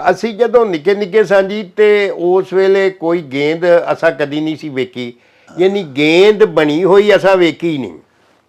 ਅਸੀਂ ਜਦੋਂ ਨਿੱਕੇ ਨਿੱਕੇ ਸਾਂ ਜੀ ਤੇ ਉਸ ਵੇਲੇ ਕੋਈ ਗੇਂਦ ਅਸਾਂ ਕਦੀ ਨਹੀਂ ਸੀ ਵੇਖੀ, ਯਾਨੀ ਗੇਂਦ ਬਣੀ ਹੋਈ ਅਸਾਂ ਵੇਖੀ ਨਹੀਂ।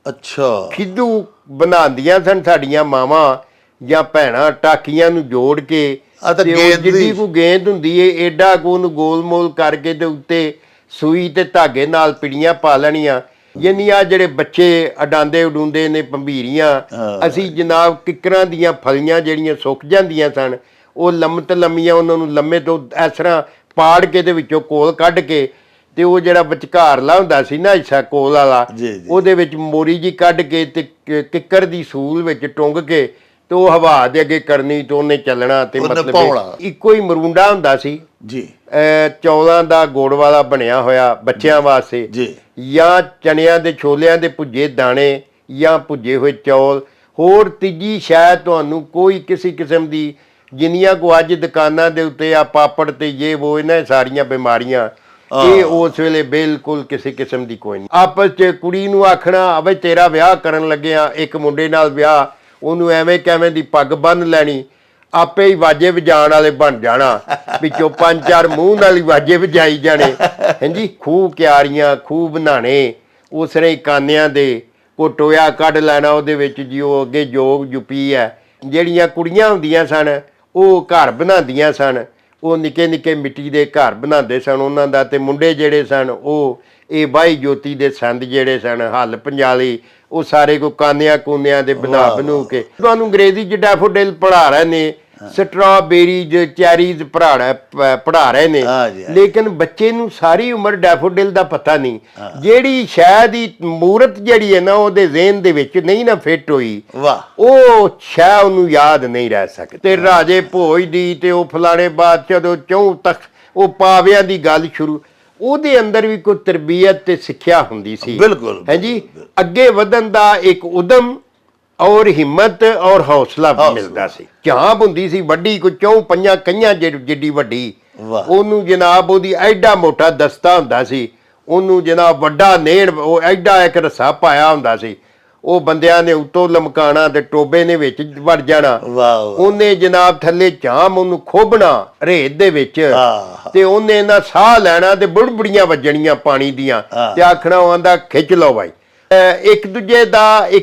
ਅੱਛਾ। ਖਿੱਦੂ ਬਣਾਉਂਦੀਆਂ ਸਨ ਸਾਡੀਆਂ ਮਾਵਾਂ ਜਾਂ ਭੈਣਾਂ ਟਾਕੀਆਂ ਨੂੰ ਜੋੜ ਕੇ, ਤੇ ਉਹ ਜਿੱਡੀ ਕੋ ਗੇਂਦ ਹੁੰਦੀ ਏ ਏਡਾ ਕੋ ਉਹਨੂੰ ਗੋਲ ਮੋਲ ਕਰਕੇ ਤੇ ਉੱਤੇ ਸੂਈ ਤੇ ਧਾਗੇ ਨਾਲ ਪਿੜੀਆਂ ਪਾ ਲੈਣੀਆਂ। ਯਾਨੀ ਆ ਜਿਹੜੇ ਬੱਚੇ ਅਡਾਂਦੇ ਉਡੂੰਦੇ ਨੇ ਭੰਬੀਰੀਆਂ, ਅਸੀਂ ਜਨਾਬ ਕਿੱਕਰਾਂ ਦੀਆਂ ਫਲੀਆਂ ਜਿਹੜੀਆਂ ਸੁੱਕ ਜਾਂਦੀਆਂ ਸਨ ਉਹ ਲੰਮਤ ਲੰਮੀਆਂ ਉਹਨਾਂ ਨੂੰ ਲੰਮੇ ਤੋਂ ਇਸ ਤਰ੍ਹਾਂ ਪਾੜ ਕੇ ਦੇ ਵਿੱਚੋਂ ਕੋਲ ਕੱਢ ਕੇ ਤੇ ਉਹ ਜਿਹੜਾ ਵਿਚਕਾਰਲਾ ਹੁੰਦਾ ਸੀ ਨਾ ਹਿੱਸਾ ਕੋਲ ਵਾਲਾ, ਉਹਦੇ ਵਿੱਚ ਮੋਰੀ ਜੀ ਕੱਢ ਕੇ ਤੇ ਕਿੱਕਰ ਦੀ ਸੂਲ ਵਿੱਚ ਟੁੰਗ ਕੇ ਤੇ ਉਹ ਹਵਾ ਦੇ ਅੱਗੇ ਕਰਨੀ ਤੇ ਉਹਨੇ ਚੱਲਣਾ। ਤੇ ਮਤਲਬ ਇੱਕੋ ਹੀ ਮਰੂੰਡਾ ਹੁੰਦਾ ਸੀ ਜੀ, ਚੌਲਾਂ ਦਾ ਗੁੜ ਵਾਲਾ ਬਣਿਆ ਹੋਇਆ ਬੱਚਿਆਂ ਵਾਸਤੇ ਜੀ, ਜਾਂ ਚਨਿਆਂ ਦੇ ਛੋਲਿਆਂ ਦੇ ਭੁੱਜੇ ਦਾਣੇ ਜਾਂ ਭੁੱਜੇ ਹੋਏ ਚੌਲ। ਹੋਰ ਤੀਜੀ ਸ਼ਾਇਦ ਤੁਹਾਨੂੰ ਕੋਈ ਕਿਸੇ ਕਿਸਮ ਦੀ ਜਿੰਨੀਆਂ ਕੋ ਅੱਜ ਦੁਕਾਨਾਂ ਦੇ ਉੱਤੇ ਆ ਪਾਪੜ ਤੇ ਇਹ ਵੋ ਇਹਨਾਂ ਸਾਰੀਆਂ ਬਿਮਾਰੀਆਂ, ਇਹ ਉਸ ਵੇਲੇ ਬਿਲਕੁਲ ਕਿਸੇ ਕਿਸਮ ਦੀ ਕੋਈ ਨਹੀਂ। ਆਪਸ 'ਚ ਕੁੜੀ ਨੂੰ ਆਖਣਾ ਬਈ ਤੇਰਾ ਵਿਆਹ ਕਰਨ ਲੱਗਿਆ, ਇੱਕ ਮੁੰਡੇ ਨਾਲ ਵਿਆਹ, ਉਹਨੂੰ ਐਵੇਂ ਕਿਵੇਂ ਦੀ ਪੱਗ ਬੰਨ੍ਹ ਲੈਣੀ, ਆਪੇ ਹੀ ਵਾਜੇ ਵਜਾਉਣ ਵਾਲੇ ਬਣ ਜਾਣਾ, ਵਿੱਚੋਂ 5-4 ਮੂੰਹ ਨਾਲ ਹੀ ਵਾਜੇ ਵਜਾਈ ਜਾਣੇ। ਹਾਂਜੀ, ਖੂਹ ਕਿਆਰੀਆਂ, ਖੂਹ ਬਣਾਉਣੇ, ਉਸ ਨੇ ਕਾਨਿਆਂ ਦੇ ਕੋ ਟੋਇਆ ਕੱਢ ਲੈਣਾ, ਉਹਦੇ ਵਿੱਚ ਜੀ ਉਹ ਅੱਗੇ ਜੋਗ ਜੁਪੀ ਹੈ। ਜਿਹੜੀਆਂ ਕੁੜੀਆਂ ਹੁੰਦੀਆਂ ਸਨ ਉਹ ਘਰ ਬਣਾਉਂਦੀਆਂ ਸਨ, ਉਹ ਨਿੱਕੇ ਨਿੱਕੇ ਮਿੱਟੀ ਦੇ ਘਰ ਬਣਾਉਂਦੇ ਸਨ ਉਹਨਾਂ ਦਾ। ਤੇ ਮੁੰਡੇ ਜਿਹੜੇ ਸਨ ਉਹ ਇਹ ਬਾਈ ਜੋਤੀ ਦੇ ਸੰਦ ਜਿਹੜੇ ਸਨ ਹੱਲ ਪੰਜਾਲੀ, ਉਹ ਸਾਰੇ ਕੋ ਕਾਨਿਆਂ ਕੂਨਿਆਂ ਦੇ ਬਣਾ ਬਣੂ ਕੇ ਤੁਹਾਨੂੰ ਅੰਗਰੇਜ਼ੀ 'ਚ ਡੈਫੋਡਿਲ ਪੜ੍ਹਾ ਰਹੇ ਨੇ, ਸਟ੍ਰਾਬੇਰੀਜ਼ ਚੈਰੀਜ਼ ਪੜ੍ਹਾ ਰਹੇ ਨੇ, ਲੇਕਿਨ ਬੱਚੇ ਨੂੰ ਸਾਰੀ ਉਮਰ ਡੈਫੋਡਿਲ ਦਾ ਪਤਾ ਨਹੀਂ। ਜਿਹੜੀ ਸ਼ਾਇਦ ਹੀ ਮੂਰਤ ਜਿਹੜੀ ਹੈ ਨਾ ਉਹਦੇ ਜ਼ਿਹਨ ਦੇ ਵਿੱਚ ਨਹੀਂ ਨਾ ਫਿੱਟ ਹੋਈ, ਉਹ ਸ਼ਾਇਦ ਉਹਨੂੰ ਯਾਦ ਨਹੀਂ ਰਹਿ ਸਕਦੀ। ਤੇ ਰਾਜੇ ਭੋਜ ਦੀ ਤੇ ਉਹ ਫਲਾਣੇ ਬਾਦਸ਼ਾਹ ਦੇ ਚੌਂ ਤੱਕ ਉਹ ਪਾਵਿਆਂ ਦੀ ਗੱਲ ਸ਼ੁਰੂ, ਉਹਦੇ ਅੰਦਰ ਵੀ ਕੋਈ ਤਰਬੀਅਤ ਤੇ ਸਿੱਖਿਆ ਹੁੰਦੀ ਸੀ। ਬਿਲਕੁਲ ਹੈ ਜੀ, ਅੱਗੇ ਵਧਣ ਦਾ ਇੱਕ ਉਦਮ ਔਰ ਹਿੰਮਤ ਔਰ ਹੌਸਲਾ ਮਿਲਦਾ ਸੀ। ਝਾਂਪ ਹੁੰਦੀ ਸੀ ਵੱਡੀ, ਕੋਈ 4-5 ਕਈਆਂ ਜਿੱਡੀ ਵੱਡੀ, ਉਹਨੂੰ ਜਨਾਬ ਉਹਦੀ ਐਡਾ ਮੋਟਾ ਦਸਤਾ ਹੁੰਦਾ ਸੀ, ਉਹਨੂੰ ਜਨਾਬ ਵੱਡਾ ਨੇੜ ਉਹ ਐਡਾ ਇੱਕ ਰੱਸਾ ਪਾਇਆ ਹੁੰਦਾ ਸੀ, ਉਹ ਬੰਦਿਆਂ ਨੇ ਉੱਤੋਂ ਲਮਕਾਣਾ ਤੇ ਟੋਬੇ ਨੇ ਵਿੱਚ ਵੜ ਜਾਣਾ। ਉਹਨੇ ਜਨਾਬ ਥੱਲੇ ਝਾਮ ਉਹਨੂੰ ਖੋਬਣਾ ਰੇਤ ਦੇ ਵਿੱਚ, ਤੇ ਉਹਨੇ ਨਾ ਸਾਹ ਲੈਣਾ ਤੇ ਬੁੜਬੁੜੀਆਂ ਵੱਜਣੀਆਂ ਪਾਣੀ ਦੀਆਂ, ਤੇ ਆਖਣਾ ਉਹ ਆਂਦਾ ਖਿੱਚ ਲਓ ਬਾਈ। ਇੱਕ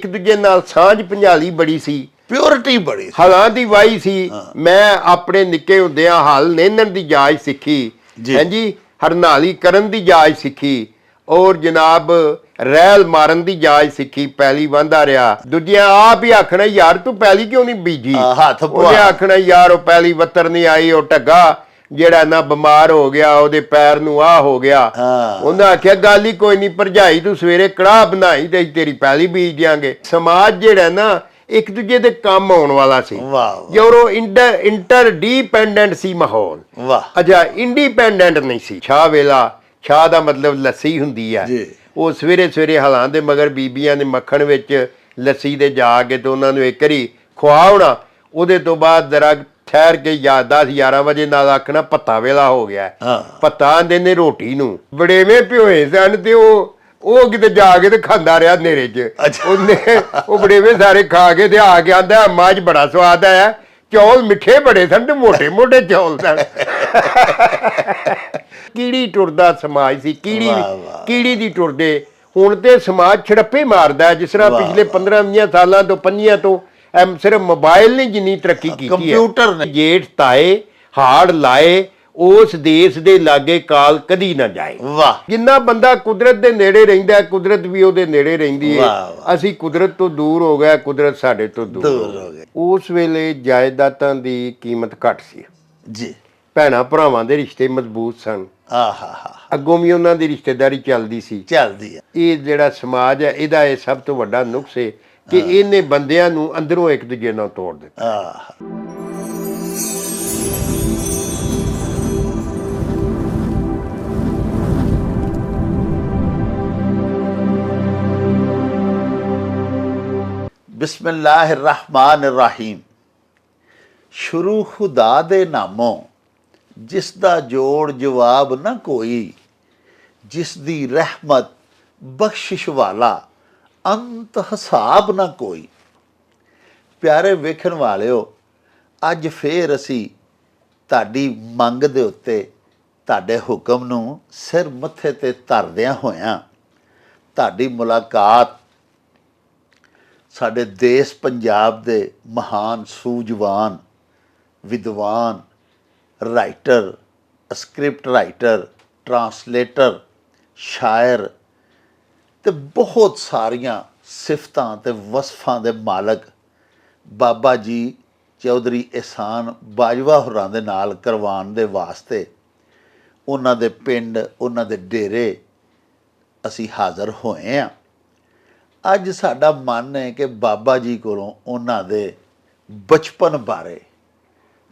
ਦੂਜੇ ਨਾਲ ਸਾਂਝ ਪੰਜਾਲੀ ਬੜੀ ਸੀ, ਪਿਓਰਿਟੀ ਬੜੀ, ਹਲਾਂ ਦੀ ਵਾਈ ਸੀ। ਮੈਂ ਆਪਣੇ ਨਿੱਕੇ ਹੁੰਦਿਆਂ ਹਲ ਨੇਨਣ ਦੀ ਜਾਚ ਸਿੱਖੀ, ਹਾਂਜੀ, ਹਰਨਾਲੀ ਕਰਨ ਦੀ ਜਾਚ ਸਿੱਖੀ, ਔਰ ਜਨਾਬ ਰੈਲ ਮਾਰਨ ਦੀ ਜਾਚ ਸਿੱਖੀ। ਪੈਲੀ ਵਾਂਦਾ ਰਿਹਾ, ਦੂਜਿਆਂ ਆਪ ਹੀ ਆਖਣਾ ਯਾਰ ਤੂੰ ਪੈਲੀ ਕਿਉਂ ਨਹੀਂ ਬੀਜੀ, ਉਹਨੇ ਆਖਣਾ ਯਾਰ ਉਹ ਪੈਲੀ ਵੱਤਰ ਨਹੀਂ ਆਈ, ਉਹ ਢੱਗਾ ਜਿਹੜਾ ਨਾ ਬਿਮਾਰ ਹੋ ਗਿਆ, ਉਹਦੇ ਪੈਰ ਨੂੰ ਆਹ ਹੋ ਗਿਆ। ਉਹਨੇ ਆਖਿਆ ਗੱਲ ਹੀ ਕੋਈ ਨਹੀਂ ਭਰਜਾਈ, ਤੂੰ ਸਵੇਰੇ ਕੜਾਹ ਬਣਾਈ ਤੇ ਤੇਰੀ ਪੈਲੀ ਬੀਜ ਦਿਆਂਗੇ। ਸਮਾਜ ਜਿਹੜਾ ਨਾ ਇੱਕ ਦੂਜੇ ਦੇ ਕੰਮ ਆਉਣ ਵਾਲਾ ਸੀ, ਜੋ ਇੰਟਰ ਡਿਪੈਂਡੈਂਟ ਸੀ ਮਾਹੌਲ। ਅੱਛਾ, ਇੰਡੀਪੈਂਡੈਂਟ ਨਹੀਂ ਸੀ। ਚਾਹ ਵੇਲਾ, ਚਾਹ ਦਾ ਮਤਲਬ ਲੱਸੀ ਹੁੰਦੀ ਹੈ, ਉਹ ਸਵੇਰੇ ਸਵੇਰੇ ਹਲਾਂ ਦੇ ਮਗਰ ਬੀਬੀਆਂ ਨੇ ਮੱਖਣ ਵਿੱਚ ਲੱਸੀ ਦੇ ਜਾ ਕੇ ਤੇ ਉਹਨਾਂ ਨੂੰ ਇੱਕ ਵਾਰੀ ਖਵਾਉਣਾ, ਉਹਦੇ ਤੋਂ ਬਾਅਦ ਜ਼ਰਾ ਠਹਿਰ ਕੇ 10-11 ਵਜੇ ਨਾਲ ਆਖਣਾ ਭੱਤਾ ਵੇਲਾ ਹੋ ਗਿਆ। ਭੱਤਾ ਆਂਦੇ ਨੇ ਰੋਟੀ ਨੂੰ, ਬੜੇਵੇਂ ਭਿਓਏ ਸਨ ਤੇ ਉਹ ਕਿਤੇ ਜਾ ਕੇ ਤੇ ਖਾਂਦਾ ਰਿਹਾ ਹਨੇਰੇ 'ਚ। ਉਹਨੇ ਉਹ ਬੜੇਵੇਂ ਸਾਰੇ ਖਾ ਕੇ ਤੇ ਆ ਕੇ ਆਂਦਾ ਅੰਮਾ 'ਚ ਬੜਾ ਸਵਾਦ ਆਇਆ, ਚੌਲ ਮਿੱਠੇ ਬੜੇ ਸਨ ਤੇ ਮੋਟੇ ਮੋਟੇ ਚੌਲ ਸਨ। ਕੀੜੀ ਟੁਰਦਾ ਸਮਾਜ ਸੀ, ਕੀੜੀ ਦੀ ਟੁਰਦੇ। ਹੁਣ ਤੇ ਸਮਾਜ ਛੜੱਪੇ ਮਾਰਦਾ, ਜਿਸ ਤਰ੍ਹਾਂ ਪਿਛਲੇ 15-20 ਸਾਲਾਂ ਤੋਂ 25 ਤੋਂ ਸਿਰਫ ਮੋਬਾਈਲ ਨੇ ਜਿੰਨੀ ਤਰੱਕੀ ਕੀਤੀ ਹੈ, ਕੰਪਿਊਟਰ ਨੇ। ਜੇਠ ਤਾਏ ਹਾੜ ਲਾਏ, ਉਸ ਦੇਸ਼ ਦੇ ਲਾਗੇ ਕਾਲ ਕਦੀ ਨਾ ਜਾਏ। ਜਿੰਨਾ ਬੰਦਾ ਕੁਦਰਤ ਦੇ ਨੇੜੇ ਰਹਿੰਦਾ, ਕੁਦਰਤ ਵੀ ਉਹਦੇ ਨੇੜੇ ਰਹਿੰਦੀ ਹੈ। ਅਸੀਂ ਕੁਦਰਤ ਤੋਂ ਦੂਰ ਹੋ ਗਏ, ਕੁਦਰਤ ਸਾਡੇ ਤੋਂ ਦੂਰ ਹੋ ਗਈ। ਉਸ ਵੇਲੇ ਜਾਇਦਾਦਾਂ ਦੀ ਕੀਮਤ ਘੱਟ ਸੀ ਜੀ, ਭੈਣਾਂ ਭਰਾਵਾਂ ਦੇ ਰਿਸ਼ਤੇ ਮਜ਼ਬੂਤ ਸਨ, ਅੱਗੋਂ ਵੀ ਉਹਨਾਂ ਦੀ ਰਿਸ਼ਤੇਦਾਰੀ ਚੱਲਦੀ ਸੀ। ਇਹ ਜਿਹੜਾ ਸਮਾਜ ਹੈ ਇਹਦਾ ਇਹ ਸਭ ਤੋਂ ਵੱਡਾ ਨੁਕਸ ਹੈ ਕਿ ਇਹਨੇ ਬੰਦਿਆਂ ਨੂੰ ਅੰਦਰੋਂ ਇੱਕ ਦੂਜੇ ਨਾਲ ਤੋੜ ਦਿੱਤਾ। ਬਿਸਮਿल्लाहिर्रहमानिर्रहीम। ਸ਼ੁਰੂ ਖੁਦਾ ਦੇ ਨਾਮੋਂ, ਜਿਸ ਦਾ ਜੋੜ ਜਵਾਬ ਨਾ ਕੋਈ, ਜਿਸ ਦੀ ਰਹਿਮਤ ਬਖਸ਼ਿਸ਼ ਵਾਲਾ, ਅੰਤ ਹਿਸਾਬ ਨਾ ਕੋਈ। ਪਿਆਰੇ ਵੇਖਣ ਵਾਲਿਓ, ਅੱਜ ਫੇਰ ਅਸੀਂ ਤੁਹਾਡੀ ਮੰਗ ਦੇ ਉੱਤੇ ਤੁਹਾਡੇ ਹੁਕਮ ਨੂੰ ਸਿਰ ਮੱਥੇ ਤੇ ਧਰਦਿਆਂ ਹੋਇਆਂ ਤੁਹਾਡੀ ਮੁਲਾਕਾਤ ਸਾਡੇ ਦੇਸ਼ ਪੰਜਾਬ ਦੇ ਮਹਾਨ ਸੂਝਵਾਨ ਵਿਦਵਾਨ ਰਾਈਟਰ ਸਕ੍ਰਿਪਟ ਰਾਈਟਰ ਟਰਾਂਸਲੇਟਰ ਸ਼ਾਇਰ ਤੇ ਬਹੁਤ ਸਾਰੀਆਂ ਸਿਫਤਾਂ ਤੇ ਵਸਫਾਂ ਦੇ ਮਾਲਕ ਬਾਬਾ ਜੀ ਚੌਧਰੀ ਇਹਸਾਨ ਬਾਜਵਾ ਹੋਰਾਂ ਦੇ ਨਾਲ ਕਰਵਾਉਣ ਦੇ ਵਾਸਤੇ ਉਹਨਾਂ ਦੇ ਪਿੰਡ ਉਹਨਾਂ ਦੇ ਡੇਰੇ ਅਸੀਂ ਹਾਜ਼ਰ ਹੋਏ ਹਾਂ। ਅੱਜ ਸਾਡਾ ਮਨ ਹੈ ਕਿ ਬਾਬਾ ਜੀ ਕੋਲੋਂ ਉਹਨਾਂ ਦੇ ਬਚਪਨ ਬਾਰੇ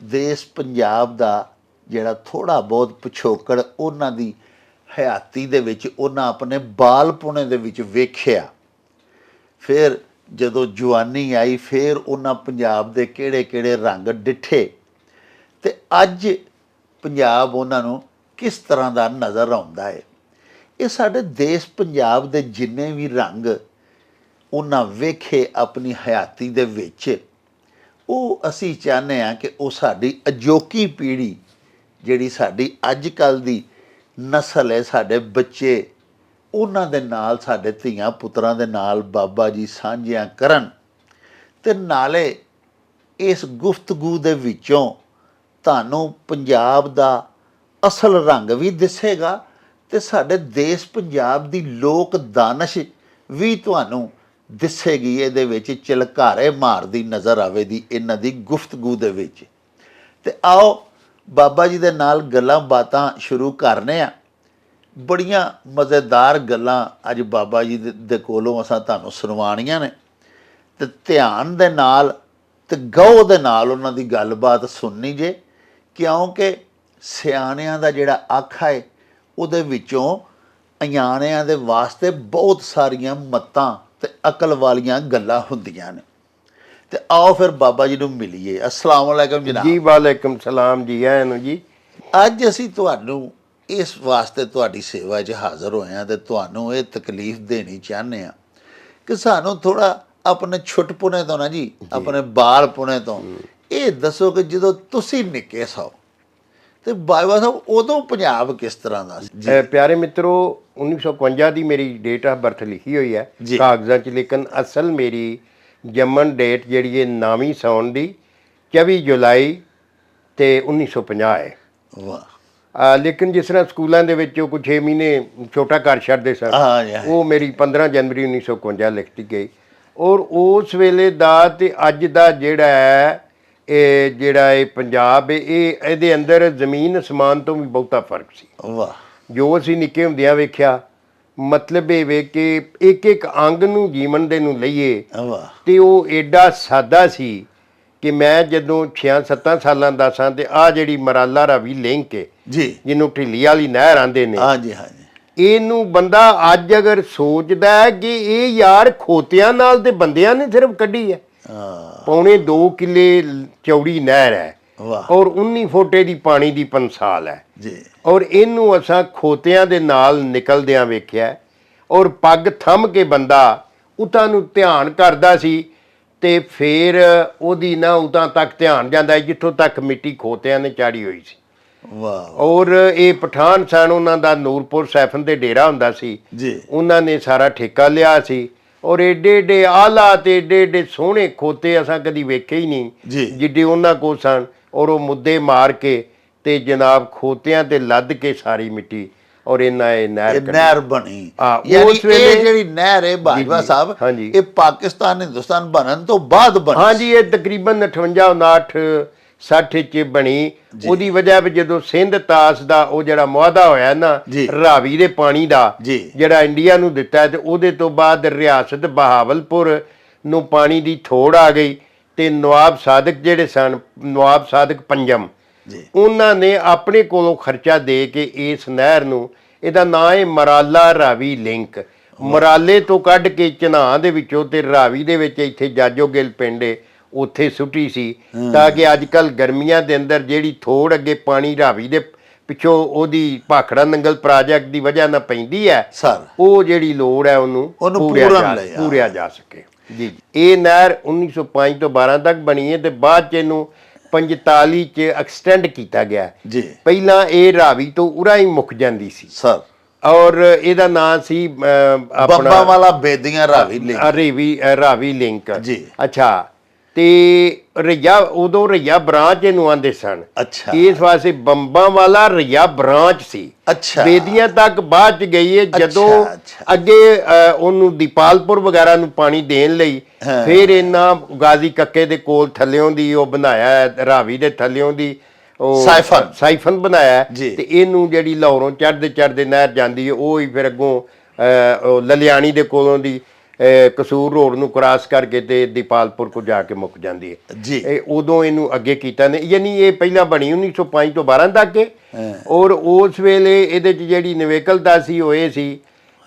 ਦੇਸ਼ ਪੰਜਾਬ ਦਾ ਜਿਹੜਾ ਥੋੜ੍ਹਾ ਬਹੁਤ ਪਿਛੋਕੜ ਉਹਨਾਂ ਦੀ ਹਯਾਤੀ ਦੇ ਵਿੱਚ ਉਹਨਾਂ ਆਪਣੇ ਬਾਲਪੁਣੇ ਦੇ ਵਿੱਚ ਵੇਖਿਆ, ਫਿਰ ਜਦੋਂ ਜਵਾਨੀ ਆਈ ਫਿਰ ਉਹਨਾਂ ਪੰਜਾਬ ਦੇ ਕਿਹੜੇ ਰੰਗ ਡਿੱਠੇ ਤੇ ਅੱਜ ਪੰਜਾਬ ਉਹਨਾਂ ਨੂੰ ਕਿਸ ਤਰ੍ਹਾਂ ਦਾ ਨਜ਼ਰ ਆਉਂਦਾ ਹੈ। ਇਹ ਸਾਡੇ ਦੇਸ਼ ਪੰਜਾਬ ਦੇ ਜਿੰਨੇ ਵੀ ਰੰਗ ਉਹਨਾਂ ਵੇਖੇ ਆਪਣੀ ਹਯਾਤੀ ਦੇ ਵਿੱਚ, ਉਹ ਅਸੀਂ ਚਾਹੁੰਦੇ ਹਾਂ ਕਿ ਉਹ ਸਾਡੀ ਅਜੋਕੀ ਪੀੜ੍ਹੀ ਜਿਹੜੀ ਸਾਡੀ ਅੱਜ ਕੱਲ੍ਹ ਦੀ ਨਸਲ ਹੈ, ਸਾਡੇ ਬੱਚੇ, ਉਹਨਾਂ ਦੇ ਨਾਲ ਸਾਡੇ ਧੀਆਂ ਪੁੱਤਰਾਂ ਦੇ ਨਾਲ ਬਾਬਾ ਜੀ ਸਾਂਝੀਆਂ ਕਰਨ ਤੇ ਨਾਲੇ ਇਸ ਗੁਫ਼ਤਗੂ ਦੇ ਵਿੱਚੋਂ ਤੁਹਾਨੂੰ ਪੰਜਾਬ ਦਾ ਅਸਲ ਰੰਗ ਵੀ ਦਿਸੇਗਾ ਤੇ ਸਾਡੇ ਦੇਸ਼ ਪੰਜਾਬ ਦੀ ਲੋਕ ਦਾਨਸ਼ ਵੀ ਤੁਹਾਨੂੰ ਦਿਸੇਗੀ। ਇਹਦੇ ਵਿੱਚ ਚਲਕਾਰੇ ਮਾਰਦੀ ਨਜ਼ਰ ਆਵੇਗੀ ਇਹਨਾਂ ਦੀ ਗੁਫ਼ਤਗੂ ਦੇ ਵਿੱਚ। ਤੇ ਆਓ ਬਾਬਾ ਜੀ ਦੇ ਨਾਲ ਗੱਲਾਂ ਬਾਤਾਂ ਸ਼ੁਰੂ ਕਰਨੇ ਆ। ਬੜੀਆਂ ਮਜ਼ੇਦਾਰ ਗੱਲਾਂ ਅੱਜ ਬਾਬਾ ਜੀ ਦੇ ਕੋਲੋਂ ਅਸਾਂ ਤੁਹਾਨੂੰ ਸੁਣਵਾਉਣੀਆਂ ਨੇ ਤੇ ਧਿਆਨ ਦੇ ਨਾਲ ਤੇ ਗਹੁ ਦੇ ਨਾਲ ਉਹਨਾਂ ਦੀ ਗੱਲਬਾਤ ਸੁਣਨੀ ਜੇ, ਕਿਉਂਕਿ ਸਿਆਣਿਆਂ ਦਾ ਜਿਹੜਾ ਆਖਾ ਹੈ ਉਹਦੇ ਵਿੱਚੋਂ ਅਣਜਾਣਿਆਂ ਦੇ ਵਾਸਤੇ ਬਹੁਤ ਸਾਰੀਆਂ ਮੱਤਾਂ ਤੇ ਅਕਲ ਵਾਲੀਆਂ ਗੱਲਾਂ ਹੁੰਦੀਆਂ ਨੇ। ਤੇ ਆਓ ਫਿਰ ਬਾਬਾ ਜੀ ਨੂੰ ਮਿਲੀਏ। ਅਸਲਾਮ ਵਾਲੇਕਮ ਜਨਾਬ। ਜੀ ਵਾਲੇਕਮ ਸਲਾਮ ਜੀ, ਆਇਆਂ ਨੂੰ ਜੀ। ਅੱਜ ਅਸੀਂ ਤੁਹਾਨੂੰ ਇਸ ਵਾਸਤੇ ਤੁਹਾਡੀ ਸੇਵਾ 'ਚ ਹਾਜ਼ਰ ਹੋਏ ਹਾਂ ਤੇ ਤੁਹਾਨੂੰ ਇਹ ਤਕਲੀਫ ਦੇਣੀ ਚਾਹੁੰਦੇ ਹਾਂ ਕਿ ਸਾਨੂੰ ਥੋੜ੍ਹਾ ਆਪਣੇ ਛੁੱਟਪੁਣੇ ਤੋਂ ਨਾ ਜੀ, ਆਪਣੇ ਬਾਲਪੁਣੇ ਤੋਂ ਇਹ ਦੱਸੋ ਕਿ ਜਦੋਂ ਤੁਸੀਂ ਨਿੱਕੇ ਸੋ ਤੇ ਬਾਜਵਾ ਸਾਹਿਬ ਉਦੋਂ ਪੰਜਾਬ ਕਿਸ ਤਰ੍ਹਾਂ ਦਾ ਸੀ? ਪਿਆਰੇ ਮਿੱਤਰੋ, 1951 ਦੀ ਮੇਰੀ ਡੇਟ ਆਫ ਬਰਥ ਲਿਖੀ ਹੋਈ ਹੈ ਕਾਗਜ਼ਾਂ 'ਚ, ਲੇਕਿਨ ਅਸਲ ਮੇਰੀ ਜੰਮਣ ਡੇਟ ਜਿਹੜੀ ਹੈ 9ਵੀਂ ਸਾਉਣ ਦੀ 24 ਜੁਲਾਈ ਤੇ 1950 ਹੈ। ਵਾਹ। ਲੇਕਿਨ ਜਿਸ ਤਰ੍ਹਾਂ ਸਕੂਲਾਂ ਦੇ ਵਿੱਚ ਉਹ ਕੁਝ 6 ਮਹੀਨੇ ਛੋਟਾ ਘਰ ਛੱਡਦੇ ਸਨ, ਉਹ ਮੇਰੀ 15 ਜਨਵਰੀ 1951 ਲਿਖਤੀ ਗਈ। ਔਰ ਉਸ ਵੇਲੇ ਦਾ ਤੇ ਅੱਜ ਦਾ ਜਿਹੜਾ ਹੈ ਇਹ ਪੰਜਾਬ ਹੈ, ਇਹਦੇ ਅੰਦਰ ਜ਼ਮੀਨ ਅਸਮਾਨ ਤੋਂ ਵੀ ਬਹੁਤਾ ਫਰਕ ਸੀ। ਵਾਹ। ਜੋ ਅਸੀਂ ਨਿੱਕੇ ਹੁੰਦਿਆਂ ਵੇਖਿਆ, ਮਤਲਬ ਇਹ ਵੇ ਕਿ ਇੱਕ ਅੰਗ ਨੂੰ ਜੀਵਨ ਦੇ ਨੂੰ ਲਈਏ ਤੇ ਉਹ ਐਡਾ ਸਾਦਾ ਸੀ ਕਿ ਮੈਂ ਜਦੋਂ 6-7 ਸਾਲਾਂ ਦਾ ਸਾਂ ਤੇ ਆਹ ਜਿਹੜੀ ਮਰਾਲਾ ਰਾਵੀ ਲਿੰਕ ਹੈ ਜੀ, ਜਿਹਨੂੰ ਢਿੱਲੀ ਵਾਲੀ ਨਹਿਰ ਆਂਦੇ ਨੇ, ਹਾਂਜੀ ਹਾਂਜੀ, ਇਹਨੂੰ ਬੰਦਾ ਅੱਜ ਅਗਰ ਸੋਚਦਾ ਹੈ ਕਿ ਇਹ ਯਾਰ ਖੋਤਿਆਂ ਨਾਲ ਤੇ ਬੰਦਿਆਂ ਨੇ ਸਿਰਫ ਕੱਢੀ ਹੈ। ਪੌਣੇ 2 ਕਿੱਲੇ ਚੌੜੀ ਨਹਿਰ ਹੈ ਔਰ 19 ਫੁੱਟ ਦੀ ਪਾਣੀ ਦੀ ਪੰਸਾਲ ਹੈ ਜੀ। ਔਰ ਇਹਨੂੰ ਅਸਾਂ ਖੋਤਿਆਂ ਦੇ ਨਾਲ ਨਿਕਲਦਿਆਂ ਵੇਖਿਆ ਔਰ ਪੱਗ ਥੰਮ ਕੇ ਬੰਦਾ ਉਤਾਂ ਨੂੰ ਧਿਆਨ ਕਰਦਾ ਸੀ ਤੇ ਫਿਰ ਉਹਦੀ ਨਾ ਉਤਾਂ ਤੱਕ ਧਿਆਨ ਜਾਂਦਾ ਜਿੱਥੋਂ ਤੱਕ ਮਿੱਟੀ ਖੋਤਿਆਂ ਨੇ ਚਾੜੀ ਹੋਈ ਸੀ। ਵਾਹ। ਔਰ ਇਹ ਪਠਾਨ ਸਨ, ਉਹਨਾਂ ਦਾ ਨੂਰਪੁਰ ਸੈਫਨ ਤੇ ਡੇਰਾ ਹੁੰਦਾ ਸੀ ਜੀ। ਉਹਨਾਂ ਨੇ ਸਾਰਾ ਠੇਕਾ ਲਿਆ ਸੀ ਔਰ ਏਡੇ ਆਲਾ ਤੇ ਏਡੇ ਸੋਹਣੇ ਖੋਤੇ ਅਸਾਂ ਕਦੀ ਵੇਖੇ ਹੀ ਨਹੀਂ ਜਿੱਡੇ ਉਹਨਾਂ ਕੋਲ ਸਨ। ਔਰ ਉਹ ਮੁੱਦੇ ਮਾਰ ਕੇ ਤੇ ਜਨਾਬ ਖੋਤਿਆਂ ਤੇ ਲੱਦ ਕੇ ਸਾਰੀ ਮਿੱਟੀ ਔਰ ਇਹ ਨਹਿਰ ਬਣੀ। ਯਾਨੀ ਇਹ ਜਿਹੜੀ ਨਹਿਰ ਹੈ ਬਾਜਵਾ ਸਾਹਿਬ, ਇਹ ਪਾਕਿਸਤਾਨ ਹਿੰਦੁਸਤਾਨ ਬਣਨ ਤੋਂ ਬਾਅਦ ਬਣੀ? ਹਾਂਜੀ, ਇਹ ਤਕਰੀਬਨ 58 60 ਚ ਬਣੀ। ਉਹਦੀ ਵਜ੍ਹਾ ਵੀ ਜਦੋਂ ਸਿੰਧ ਤਾਸ ਦਾ ਉਹ ਜਿਹੜਾ ਮੁਆਹਦਾ ਹੋਇਆ ਨਾ ਰਾਵੀ ਦੇ ਪਾਣੀ ਦਾ ਜਿਹੜਾ ਇੰਡੀਆ ਨੂੰ ਦਿੱਤਾ, ਤੇ ਉਹਦੇ ਤੋਂ ਬਾਅਦ ਰਿਆਸਤ ਬਹਾਵਲਪੁਰ ਨੂੰ ਪਾਣੀ ਦੀ ਥੋੜ ਆ ਗਈ ਤੇ ਨਵਾਬ ਸਾਦਕ ਜਿਹੜੇ ਸਨ, ਨਵਾਬ ਸਾਦਕ ਪੰਜਮ, ਉਹਨਾਂ ਨੇ ਆਪਣੇ ਕੋਲੋਂ ਖਰਚਾ ਦੇ ਕੇ ਇਸ ਨਹਿਰ ਨੂੰ, ਇਹਦਾ ਨਾਂ ਹੈ ਮਰਾਲਾ ਰਾਵੀ ਲਿੰਕ, ਮਰਾਲੇ ਤੋਂ ਕੱਢ ਕੇ ਚਨਾਹ ਦੇ ਵਿੱਚੋਂ ਤੇ ਰਾਵੀ ਦੇ ਵਿੱਚ ਇੱਥੇ ਜਾਜੋ ਗਿੱਲ ਪਿੰਡ ਉੱਥੇ ਸੁੱਟੀ ਸੀ ਤਾਂ ਕਿ ਅੱਜ ਕੱਲ੍ਹ ਗਰਮੀਆਂ ਦੇ ਅੰਦਰ ਜਿਹੜੀ ਥੋੜ ਅੱਗੇ ਪਾਣੀ ਰਾਵੀ ਦੇ ਪਿੱਛੋਂ ਉਹਦੀ ਭਾਖੜਾ ਨੰਗਲ ਪ੍ਰਾਜੈਕਟ ਦੀ ਵਜ੍ਹਾ ਨਾਲ ਪੈਂਦੀ ਹੈ, ਉਹ ਜਿਹੜੀ ਲੋੜ ਹੈ ਉਹਨੂੰ ਪੂਰਿਆ ਜਾ ਸਕੇ। ਜੀ, ਇਹ ਨਹਿਰ 1905 ਤੋਂ 12 ਤੱਕ ਬਣੀ ਹੈ ਤੇ ਬਾਅਦ 'ਚ ਇਹਨੂੰ 45 ਚ ਐਕਸਟੈਂਡ ਕੀਤਾ ਗਿਆ ਜੀ ਪਹਿਲਾਂ ਇਹ ਰਾਵੀ ਤੋਂ ਉਰਾ ਹੀ ਮੁੱਕ ਜਾਂਦੀ ਸੀ ਸਰ ਔਰ ਇਹਦਾ ਨਾਂ ਸੀ ਬੰਬਾ ਵਾਲਾ ਬੇਦੀਆਂ ਰਾਵੀ ਲਿੰਕ ਰਾਵੀ ਲਿੰਕ ਜੀ ਅੱਛਾ ਤੇ ਰਈਆ ਉਦੋਂ ਰਈਆ ਬ੍ਰਾਂਚ ਇਹਨੂੰ ਆਂਦੇ ਸਨ ਅੱਛਾ ਇਸ ਵਾਸਤੇ ਬੰਬਾਂ ਵਾਲਾ ਰਈਆ ਬ੍ਰਾਂਚ ਸੀ ਅੱਛਾ ਬੇਦੀਆਂ ਤੱਕ ਬਾਅਦ ਚ ਗਈ ਹੈ ਜਦੋਂ ਅੱਗੇ ਉਹਨੂੰ ਦੀਪਾਲਪੁਰ ਵਗੈਰਾ ਨੂੰ ਪਾਣੀ ਦੇਣ ਲਈ ਫਿਰ ਇਹਨਾਂ ਗਾਜ਼ੀ ਕੱਕੇ ਦੇ ਕੋਲ ਥੱਲਿਓਂ ਦੀ ਉਹ ਬਣਾਇਆ ਰਾਵੀ ਦੇ ਥੱਲਿਓਂ ਦੀ ਉਹ ਸਾਈਫਨ ਬਣਾਇਆ ਤੇ ਇਹਨੂੰ ਜਿਹੜੀ ਲਾਹੌਰੋਂ ਚੜ੍ਹਦੇ ਨਹਿਰ ਜਾਂਦੀ ਹੈ ਉਹ ਹੀ ਫਿਰ ਅੱਗੋਂ ਲਲਿਆਣੀ ਦੇ ਕੋਲੋਂ ਦੀ ਕਸੂਰ ਰੋਡ ਨੂੰ ਕ੍ਰਾਸ ਕਰਕੇ ਤੇ ਦੀਪਾਲਪੁਰ ਕੋ ਜਾ ਕੇ ਮੁੱਕ ਜਾਂਦੀ ਹੈ ਜੀ ਉਦੋਂ ਇਹਨੂੰ ਅੱਗੇ ਕੀਤਾ ਨੇ ਯਾਨੀ ਇਹ ਪਹਿਲਾਂ ਬਣੀ 1905 ਤੋਂ 12 ਤੱਕ ਔਰ ਉਸ ਵੇਲੇ ਇਹਦੇ 'ਚ ਜਿਹੜੀ ਨਿਵੇਕਲਤਾ ਸੀ ਉਹ ਇਹ ਸੀ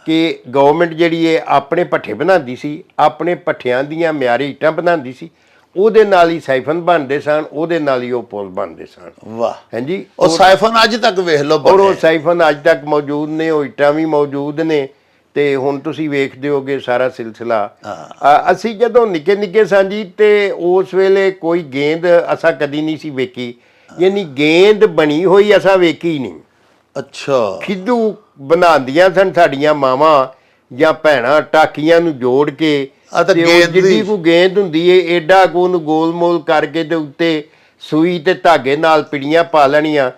ਕਿ ਗਵਰਨਮੈਂਟ ਜਿਹੜੀ ਹੈ ਆਪਣੇ ਭੱਠੇ ਬਣਾਉਂਦੀ ਸੀ ਆਪਣੇ ਭੱਠਿਆਂ ਦੀਆਂ ਮਿਆਰੀ ਇੱਟਾਂ ਬਣਾਉਂਦੀ ਸੀ ਉਹਦੇ ਨਾਲ ਹੀ ਸਾਈਫਨ ਬਣਦੇ ਸਨ ਉਹਦੇ ਨਾਲ ਹੀ ਉਹ ਪੁਲ ਬਣਦੇ ਸਨ ਵਾਹ ਹਾਂਜੀ ਉਹ ਸਾਈਫਨ ਅੱਜ ਤੱਕ ਵੇਖ ਲਓ ਔਰ ਉਹ ਸਾਈਫਨ ਅੱਜ ਤੱਕ ਮੌਜੂਦ ਨੇ ਉਹ ਇੱਟਾਂ ਵੀ ਮੌਜੂਦ ਨੇ ਤੇ ਹੁਣ ਤੁਸੀਂ ਵੇਖਦੇ ਹੋਗੇ ਸਾਰਾ ਸਿਲਸਿਲਾ ਅਸੀਂ ਜਦੋਂ ਨਿੱਕੇ ਸਾਂ ਜੀ ਤੇ ਉਸ ਵੇਲੇ ਕੋਈ ਗੇਂਦ ਅਸਾਂ ਕਦੀ ਨਹੀਂ ਸੀ ਵੇਖੀ ਯਾਨੀ ਗੇਂਦ ਬਣੀ ਹੋਈ ਅਸਾਂ ਵੇਖੀ ਨਹੀਂ ਅੱਛਾ ਖਿੱਦੂ ਬਣਾਉਂਦੀਆਂ ਸਨ ਸਾਡੀਆਂ ਮਾਵਾਂ ਜਾਂ ਭੈਣਾਂ ਟਾਕੀਆਂ ਨੂੰ ਜੋੜ ਕੇ ਜਿੱਡੀ ਕੋ ਗੇਂਦ ਹੁੰਦੀ ਏ ਏਡਾ ਕੋ ਉਹਨੂੰ ਗੋਲ-ਮੋਲ ਕਰਕੇ ਤੇ ਉੱਤੇ ਸੂਈ ਤੇ ਧਾਗੇ ਨਾਲ ਪਿੜੀਆਂ ਪਾ ਲੈਣੀਆਂ